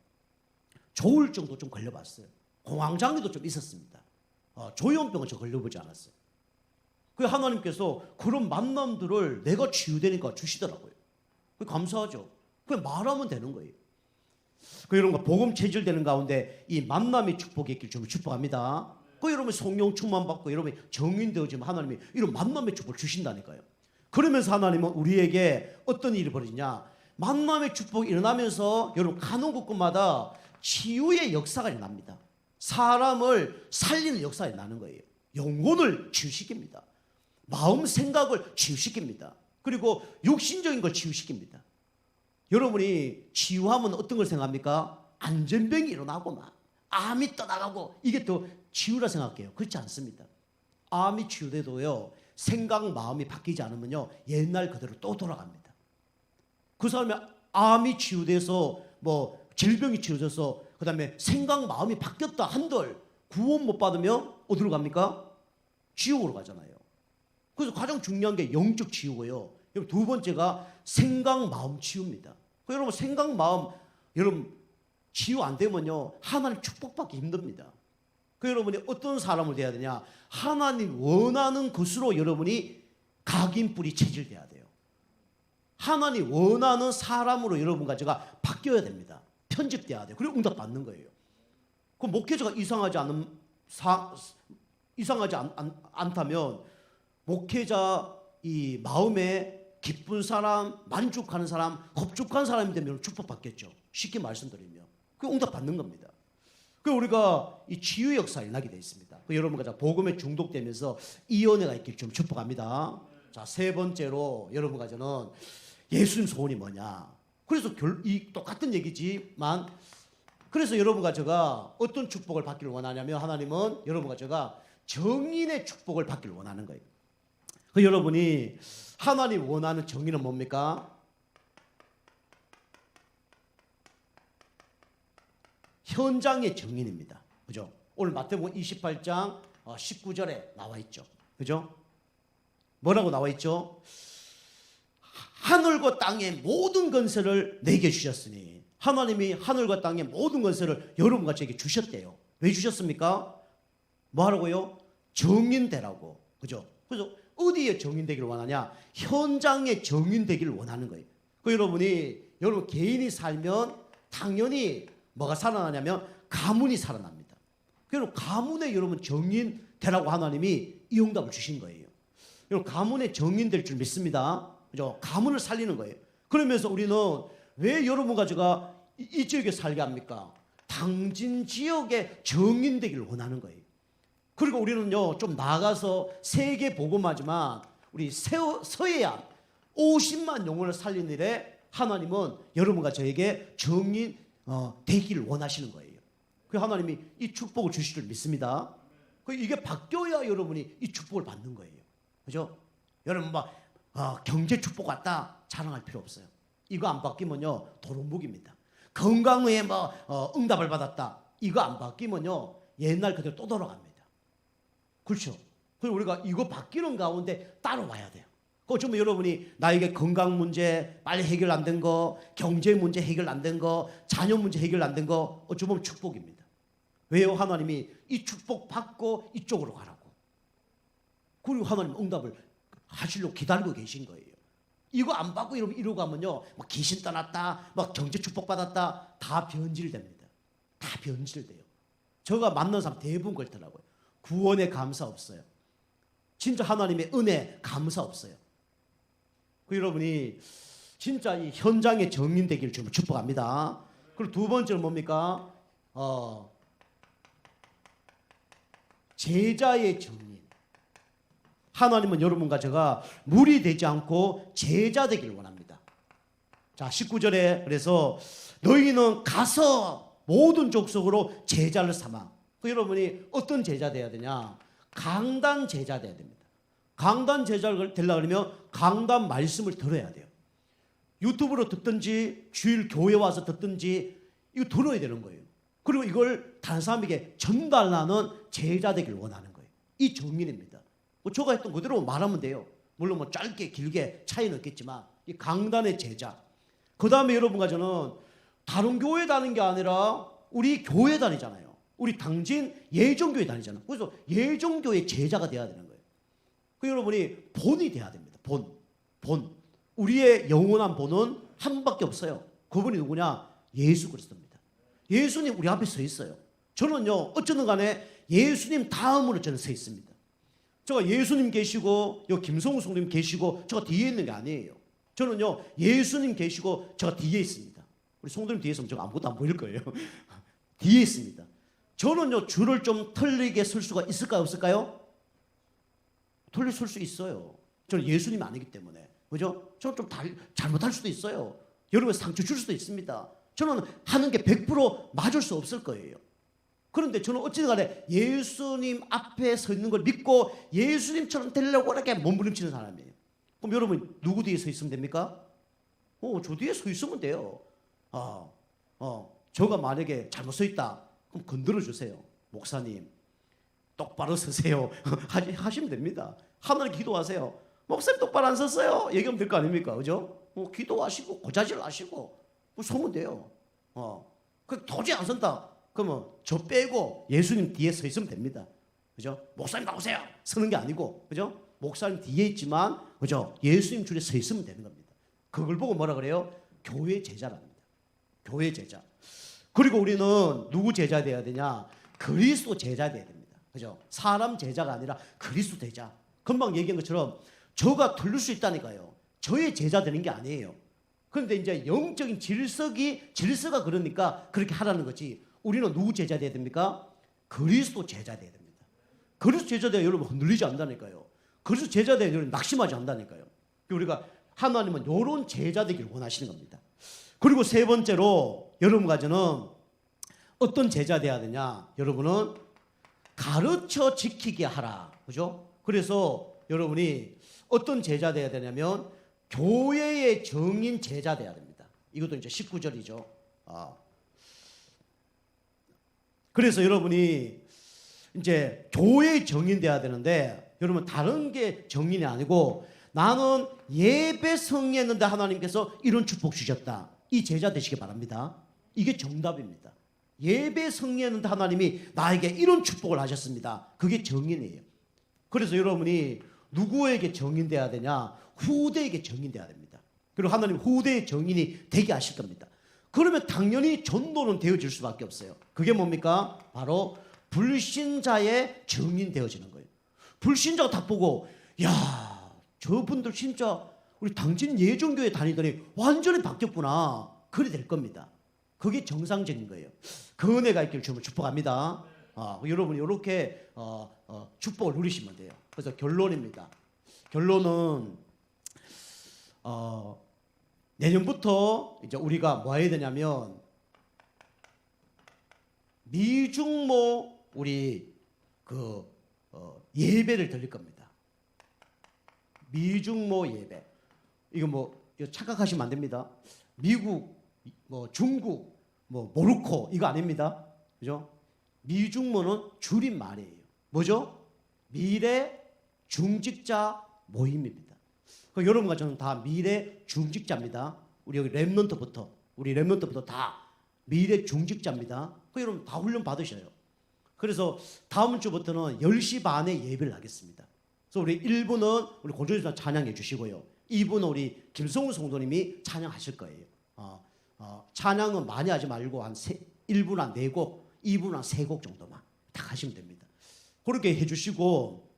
조울증도 좀 걸려봤어요. 공황장애도 좀 있었습니다. 조현병은 저 걸려보지 않았어요. 그 하나님께서 그런 만남들을 내가 치유되니까 주시더라고요. 감사하죠. 그냥 말하면 되는 거예요. 여러분과 복음 체질되는 가운데 이 만남의 축복이 있길 좀 축복합니다. 여러분 성령 충만 받고 여러분이 정인되어지면 하나님이 이런 만남의 축복을 주신다니까요. 그러면서 하나님은 우리에게 어떤 일이 벌어지냐? 만남의 축복이 일어나면서 여러분 간혹곳곳마다 치유의 역사가 일어납니다. 사람을 살리는 역사가 일어나는 거예요. 영혼을 치유시킵니다. 마음 생각을 치유시킵니다. 그리고 육신적인 걸 치유시킵니다. 여러분이 치유하면 어떤 걸 생각합니까? 안전병이 일어나고 막 암이 떠나가고 이게 또 치유라 생각해요. 그렇지 않습니다. 암이 치유돼도요 생각 마음이 바뀌지 않으면요 옛날 그대로 또 돌아갑니다. 그 사람이 암이 치유돼서 뭐 질병이 치유돼서 그 다음에 생각 마음이 바뀌었다 한들 구원 못 받으면 어디로 갑니까? 지옥으로 가잖아요. 그래서 가장 중요한 게 영적 치유고요. 두 번째가 생각 마음 치유입니다. 여러분 생각 마음 여러분 치유 안 되면요 하나님 축복받기 힘듭니다. 여러분이 어떤 사람을 돼야 되냐? 하나님 원하는 것으로 여러분이 각인뿌리 체질돼야 돼요. 하나님 원하는 사람으로 여러분과 제가 바뀌어야 됩니다. 편집돼야 돼요. 그리고 응답 받는 거예요. 그 목회자가 이상하지 않다면 목회자 이 마음에 기쁜 사람, 만족하는 사람, 흡족한 사람이 되면 축복받겠죠. 쉽게 말씀드리면 그 응답 받는 겁니다. 우리가 이 치유 역사가 일어나게 되어 있습니다. 여러분과 복음에 중독되면서 이 은혜가 있길 좀 축복합니다. 자, 세 번째로 여러분과 저는 예수님 소원이 뭐냐? 그래서 이 똑같은 얘기지만 그래서 여러분과 제가 어떤 축복을 받기를 원하냐면 하나님은 여러분과 제가 정인의 축복을 받기를 원하는 거예요. 여러분이 하나님 원하는 정인은 뭡니까? 현장의 정인입니다. 그죠? 오늘 마태복음 28장 19절에 나와 있죠. 그죠? 뭐라고 나와 있죠? 하늘과 땅의 모든 건설을 내게 주셨으니, 하나님이 하늘과 땅의 모든 건설을 여러분과 저에게 주셨대요. 왜 주셨습니까? 뭐 하라고요? 정인되라고. 그죠? 그래서 어디에 정인되기를 원하냐? 현장에 정인되기를 원하는 거예요. 여러분 개인이 살면 당연히 뭐가 살아나냐면 가문이 살아납니다. 그럼 가문에 여러분 정인되라고 하나님이 이 응답을 주신 거예요. 여러분 가문에 정인될 줄 믿습니다. 그죠? 가문을 살리는 거예요. 그러면서 우리는 왜 여러분과 제가 이 지역에 살게 합니까? 당진 지역에 정인되기를 원하는 거예요. 그리고 우리는요, 좀 나아가서 세계 복음하지만 우리 서해안 50만 영혼을 살리는 일에 하나님은 여러분과 저에게 정인 되기를 원하시는 거예요. 그 하나님이 이 축복을 주실 줄 믿습니다. 이게 바뀌어야 여러분이 이 축복을 받는 거예요. 그죠? 여러분 경제 축복 같다 자랑할 필요 없어요. 이거 안 바뀌면요 도루묵입니다. 건강에 응답을 받았다 이거 안 바뀌면요 옛날 그대로 또 돌아갑니다. 그렇죠? 그래서 우리가 이거 바뀌는 가운데 따라와야 돼요. 어쩌면 여러분이 나에게 건강 문제 빨리 해결 안 된 거, 경제 문제 해결 안 된 거, 자녀 문제 해결 안 된 거 어쩌면 축복입니다. 왜요? 하나님이 이 축복 받고 이쪽으로 가라고. 그리고 하나님 응답을 하시려고 기다리고 계신 거예요. 이거 안 받고 이러고 가면요 막 귀신 떠났다, 막 경제 축복 받았다 다 변질됩니다. 다 변질돼요. 제가 만난 사람 대부분 그렇더라고요. 구원에 감사 없어요. 진짜 하나님의 은혜 감사 없어요. 여러분이 진짜 이 현장에 정인되기를 좀 축복합니다. 그리고 두 번째는 뭡니까? 제자의 정인. 하나님은 여러분과 제가 물이 되지 않고 제자 되기를 원합니다. 자, 19절에 그래서 너희는 가서 모든 족속으로 제자를 삼아. 여러분이 어떤 제자 돼야 되냐? 강단 제자 돼야 됩니다. 강단 제자를 되려고 하면 강단 말씀을 들어야 돼요. 유튜브로 듣든지 주일 교회 와서 듣든지 이거 들어야 되는 거예요. 그리고 이걸 다른 사람에게 전달하는 제자 되기를 원하는 거예요. 이 정인입니다. 제가 했던 그대로 말하면 돼요. 물론 짧게 길게 차이는 없겠지만 이 강단의 제자. 그 다음에 여러분과 저는 다른 교회 다니는 게 아니라 우리 교회 다니잖아요. 우리 당진 예정교회 다니잖아요. 그래서 예정교회 제자가 돼야 되는 거예요. 여러분이 본이 돼야 됩니다. 본. 우리의 영원한 본은 한 분밖에 없어요. 그분이 누구냐? 예수 그리스도입니다. 예수님 우리 앞에 서 있어요. 저는요 어쩌든 간에 예수님 다음으로 저는 서 있습니다. 제가 예수님 계시고 여기 김성우 성도님 계시고 제가 뒤에 있는 게 아니에요. 저는요 예수님 계시고 제가 뒤에 있습니다. 우리 성도님 뒤에 있으면 제가 아무것도 안 보일 거예요. 뒤에 있습니다. 저는요 줄을 좀 털리게 설 수가 있을까요 없을까요? 털리 설 수 있어요. 저는 예수님 아니기 때문에. 그죠? 저는 좀 잘못할 수도 있어요. 여러분 상처 줄 수도 있습니다. 저는 하는 게 100% 맞을 수 없을 거예요. 그런데 저는 어찌든 간에 예수님 앞에 서 있는 걸 믿고 예수님처럼 되려고 이렇게 몸부림치는 사람이에요. 그럼 여러분 누구 뒤에 서 있으면 됩니까? 저 뒤에 서 있으면 돼요. 저가 만약에 잘못 서 있다. 그럼 건드려 주세요. 목사님 똑바로 서세요. 하시면 됩니다. 하나님 기도하세요. 목사님 똑바로 안 섰어요. 얘기하면 될 거 아닙니까? 그죠? 기도하시고 고자질 하시고 서면 돼요. 도저히 안 선다. 그러면 저 빼고 예수님 뒤에 서 있으면 됩니다. 그죠? 목사님 나오세요. 서는 게 아니고, 그죠? 목사님 뒤에 있지만, 그죠? 예수님 줄에 서 있으면 되는 겁니다. 그걸 보고 뭐라 그래요? 교회 제자랍니다. 교회 제자. 그리고 우리는 누구 제자 돼야 되냐? 그리스도 제자 돼야 됩니다. 그죠? 사람 제자가 아니라 그리스도 제자. 금방 얘기한 것처럼 저가 틀릴 수 있다니까요. 저의 제자 되는 게 아니에요. 그런데 이제 영적인 질서가 그러니까 그렇게 하라는 거지. 우리는 누구 제자 돼야 됩니까? 그리스도 제자 돼야 됩니다. 그리스도 제자 돼야 여러분 흔들리지 않는다니까요. 그리스도 제자 돼야 여러분 낙심하지 않는다니까요. 우리가 하나님은 이런 제자 되기를 원하시는 겁니다. 그리고 세 번째로 여러분과 저는 어떤 제자 돼야 되냐? 여러분은 가르쳐 지키게 하라. 그죠? 그래서 여러분이 어떤 제자 돼야 되냐면 교회의 정인 제자 돼야 됩니다. 이것도 이제 19절이죠. 그래서 여러분이 이제 교회의 정인 돼야 되는데 여러분 다른 게 정인이 아니고 나는 예배 성리했는데 하나님께서 이런 축복 주셨다. 이 제자 되시기 바랍니다. 이게 정답입니다. 예배 성리했는데 하나님이 나에게 이런 축복을 하셨습니다. 그게 정인이에요. 그래서 여러분이 누구에게 정인돼야 되냐? 후대에게 정인돼야 됩니다. 그리고 하나님 후대의 정인이 되게 하실 겁니다. 그러면 당연히 전도는 되어질 수밖에 없어요. 그게 뭡니까? 바로 불신자의 정인 되어지는 거예요. 불신자가 딱 보고 야, 저분들 진짜 우리 당진 예정교회 다니더니 완전히 바뀌었구나. 그래 될 겁니다. 그게 정상적인 거예요. 그 은혜가 있길 주면 축복합니다. 여러분이 이렇게 축복을 누리시면 돼요. 그래서 결론입니다. 결론은 내년부터 이제 우리가 뭐 해야 되냐면 미중모 우리 예배를 드릴 겁니다. 미중모 예배. 이거 착각하시면 안 됩니다. 미국, 중국, 모로코 이거 아닙니다. 그죠? 미중모는 줄임말이에요. 뭐죠? 미래 중직자 모임입니다. 여러분과 저는 다 미래 중직자입니다. 우리 여기 렘넌트부터 다 미래 중직자입니다. 여러분 다 훈련 받으셔요. 그래서 다음 주부터는 10시 반에 예배를 하겠습니다. 그래서 우리 1부는 우리 고조지사 찬양해 주시고요. 2부는 우리 김성우 성도님이 찬양하실 거예요. 찬양은 많이 하지 말고 한 1부는 한 4곡, 2부는 한 3곡 정도만 딱 하시면 됩니다. 그렇게 해주시고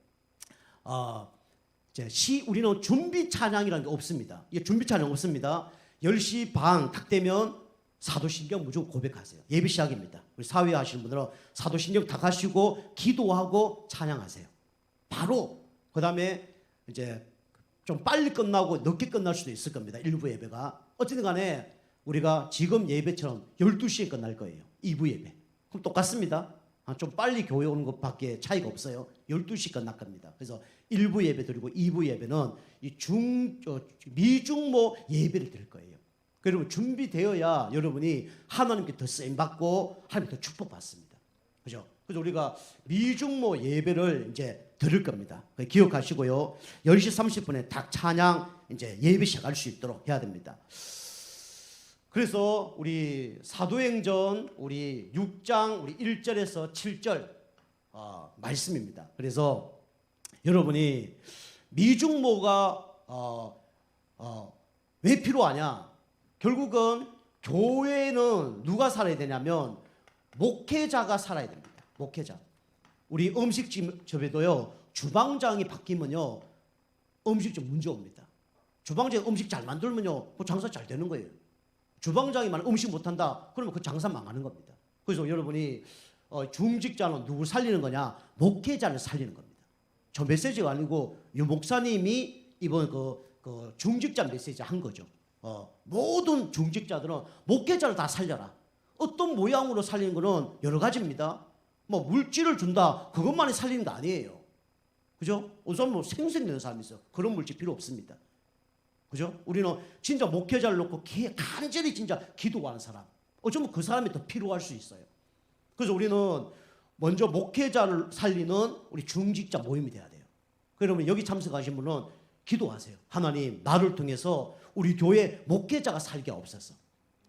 우리는 준비 찬양이라는 게 없습니다. 이게 준비 찬양 없습니다. 10시 반 딱 되면 사도신경 무조건 고백하세요. 예배 시작입니다. 우리 사회 하시는 분들은 사도신경 딱 하시고 기도하고 찬양하세요. 바로 그 다음에 이제 좀 빨리 끝나고 늦게 끝날 수도 있을 겁니다. 1부 예배가. 어쨌든 간에 우리가 지금 예배처럼 12시에 끝날 거예요. 2부 예배. 그럼 똑같습니다. 좀 빨리 교회 오는 것밖에 차이가 없어요. 12시 끝날 겁니다. 그래서 1부 예배 드리고 2부 예배는 미중모 예배를 드릴 거예요. 여러분 준비되어야 여러분이 하나님께 더 쓰임받고 하나님께 더 축복받습니다. 그죠? 그래서 우리가 미중모 예배를 이제 드릴 겁니다. 기억하시고요. 10시 30분에 딱 찬양 이제 예배 시작할 수 있도록 해야 됩니다. 그래서 우리 사도행전 우리 6장 우리 1절에서 7절 말씀입니다. 그래서 여러분이 미중모가 왜 필요하냐? 결국은 교회는 누가 살아야 되냐면 목회자가 살아야 됩니다. 목회자. 우리 음식점에도요 주방장이 바뀌면요 음식점 문제 옵니다. 주방장이 음식 잘 만들면요 그 장사 잘 되는 거예요. 주방장이만 음식 못한다 그러면 그 장사 망하는 겁니다. 그래서 여러분이 중직자는 누구 살리는 거냐? 목회자를 살리는 겁니다. 저 메시지가 아니고 유 목사님이 이번 그 중직자 메시지 한 거죠. 모든 중직자들은 목회자를 다 살려라. 어떤 모양으로 살리는 거는 여러 가지입니다. 물질을 준다 그것만이 살리는 거 아니에요. 그죠? 우선 생생내는 사람이 있어. 그런 물질 필요 없습니다. 그죠? 우리는 진짜 목회자를 놓고 간절히 진짜 기도하는 사람. 어쩌면 그 사람이 더 필요할 수 있어요. 그래서 우리는 먼저 목회자를 살리는 우리 중직자 모임이 돼야 돼요. 그러면 여기 참석하신 분은 기도하세요. 하나님 나를 통해서 우리 교회 목회자가 살게 없어서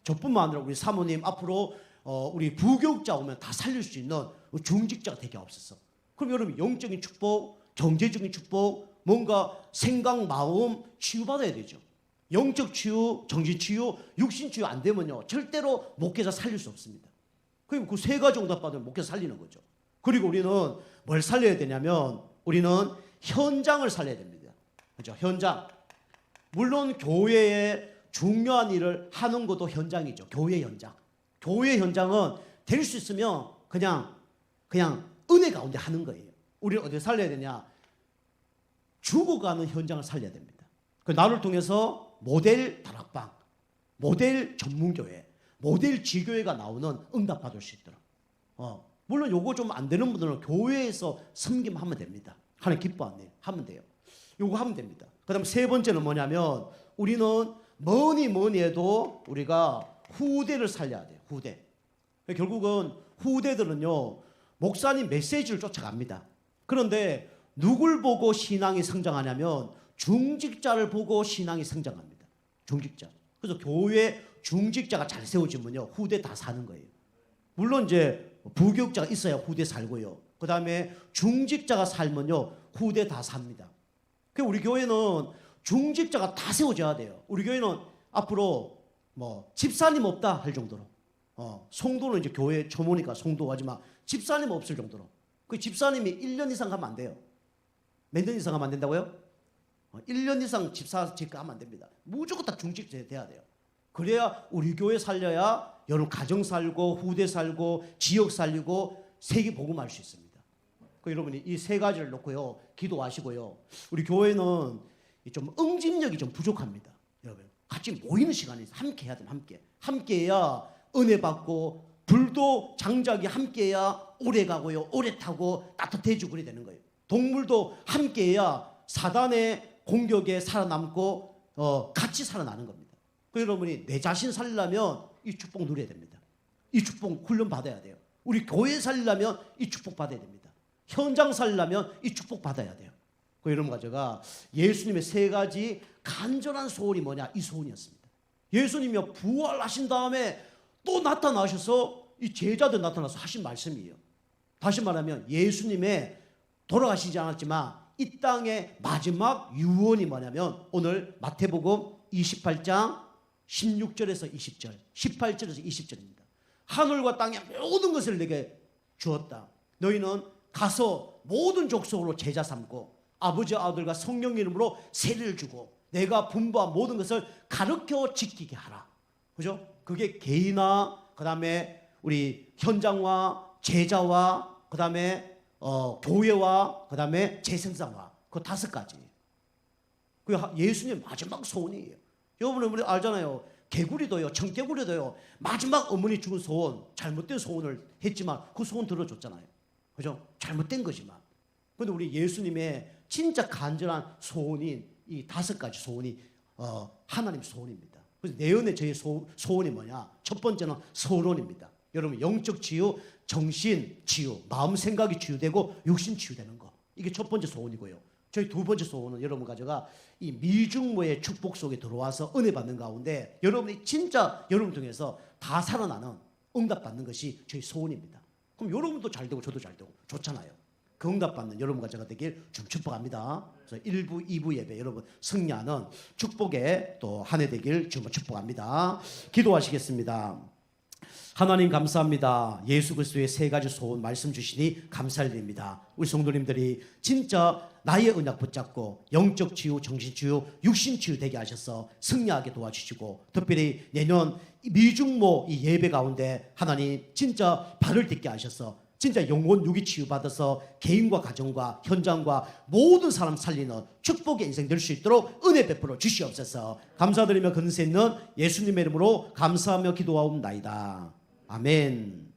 저뿐만 아니라 우리 사모님 앞으로 우리 부교육자 오면 다 살릴 수 있는 중직자가 되게 없어서. 그럼 여러분 영적인 축복, 경제적인 축복, 뭔가 생각, 마음 치유받아야 되죠. 영적 치유, 정신 치유, 육신 치유 안 되면요 절대로 목회자 살릴 수 없습니다. 그럼 그 3가지 응답 받으면 목회자 살리는 거죠. 그리고 우리는 뭘 살려야 되냐면 우리는 현장을 살려야 됩니다. 그렇죠? 현장. 물론 교회에 중요한 일을 하는 것도 현장이죠. 교회 현장. 교회 현장은 될 수 있으면 그냥 은혜 가운데 하는 거예요. 우리는 어디에 살려야 되냐? 죽어가는 현장을 살려야 됩니다. 나를 통해서 모델 다락방, 모델 전문교회, 모델 지교회가 나오는 응답 받을 수 있도록. 물론 요거 좀 안 되는 분들은 교회에서 섬김하면 됩니다. 하나님 기뻐하네요. 하면 돼요. 요거 하면 됩니다. 그 다음 3번째는 뭐냐면 우리는 뭐니 해도 우리가 후대를 살려야 돼요. 후대. 결국은 후대들은요 목사님 메시지를 쫓아갑니다. 그런데 누굴 보고 신앙이 성장하냐면 중직자를 보고 신앙이 성장합니다. 중직자. 그래서 교회 중직자가 잘 세워지면요, 후대 다 사는 거예요. 물론 이제 부교육자가 있어야 후대 살고요. 그 다음에 중직자가 살면요, 후대 다 삽니다. 그래서 우리 교회는 중직자가 다 세워져야 돼요. 우리 교회는 앞으로 뭐 집사님 없다 할 정도로, 성도는 이제 교회 초모니까 성도하지만 집사님 없을 정도로. 그 집사님이 1년 이상 가면 안 돼요. 몇 년 이상 가면 안 된다고요? 1년 이상 집사직 하면 안 됩니다. 무조건 다 중직자 돼야 돼요. 그래야 우리 교회 살려야 여러분 가정 살고 후대 살고 지역 살리고 세계 복음할 수 있습니다. 그 여러분이 이 세 가지를 놓고요, 기도하시고요. 우리 교회는 좀 응집력이 좀 부족합니다. 여러분 같이 모이는 시간이 함께 해야 돼요. 함께 해야 은혜 받고 불도 장작이 함께 해야 오래 가고요, 오래 타고 따뜻해지고 그래 되는 거예요. 동물도 함께 해야 사단의 공격에 살아남고 같이 살아나는 겁니다. 그 여러분이 내 자신 살려면 이 축복 누려야 됩니다. 이 축복 훈련 받아야 돼요. 우리 교회 살려면 이 축복 받아야 됩니다. 현장 살려면 이 축복 받아야 돼요. 그 여러분과 제가 예수님의 세 가지 간절한 소원이 뭐냐, 이 소원이었습니다. 예수님이 부활하신 다음에 또 나타나셔서 이 제자들 나타나서 하신 말씀이에요. 다시 말하면 예수님의 돌아가시지 않았지만 이 땅의 마지막 유언이 뭐냐면 오늘 마태복음 28장 16절에서 20절, 18절에서 20절입니다. 하늘과 땅의 모든 것을 내게 주었다. 너희는 가서 모든 족속으로 제자 삼고 아버지 아들과 성령 이름으로 세례를 주고 내가 분부한 모든 것을 가르쳐 지키게 하라. 그죠? 그게 개인화, 그 다음에 우리 현장화, 제자화, 그 다음에 교회화, 그 다음에 재생산화. 그 5가지. 그 예수님 마지막 소원이에요. 여러분 우리 알잖아요. 개구리도요, 청개구리도요, 마지막 어머니 죽은 소원, 잘못된 소원을 했지만 그 소원 들어줬잖아요. 그죠? 잘못된 거지만. 근데 우리 예수님의 진짜 간절한 소원인 이 5가지 소원이 하나님 소원입니다. 그래서 내연의 저의 소원이 뭐냐? 첫 번째는 서론입니다. 여러분 영적 치유, 정신 치유, 마음 생각이 치유되고 육신 치유되는 거. 이게 첫 번째 소원이고요. 저희 두 번째 소원은 여러분 가져가 이 미중모의 축복 속에 들어와서 은혜 받는 가운데 여러분이 진짜 여러분 중에서 다 살아나는 응답 받는 것이 저희 소원입니다. 그럼 여러분도 잘 되고 저도 잘 되고 좋잖아요. 그 응답 받는 여러분과 제가 되길 좀 축복합니다. 그래서 1부, 2부 예배 여러분 승리하는 축복에 또 한 해 되길 좀 축복합니다. 기도하시겠습니다. 하나님 감사합니다. 예수 그리스도의 세 가지 소원 말씀 주시니 감사드립니다. 우리 성도님들이 진짜 나의 언약 붙잡고 영적 치유, 정신 치유, 육신 치유 되게 하셔서 승리하게 도와주시고 특별히 내년 미중모 이 예배 가운데 하나님 진짜 발을 딛게 하셔서 진짜 영혼 유기 치유 받아서 개인과 가정과 현장과 모든 사람 살리는 축복의 인생 될 수 있도록 은혜 베풀어 주시옵소서. 감사드리며 근세 있는 예수님의 이름으로 감사하며 기도하옵나이다. 아멘.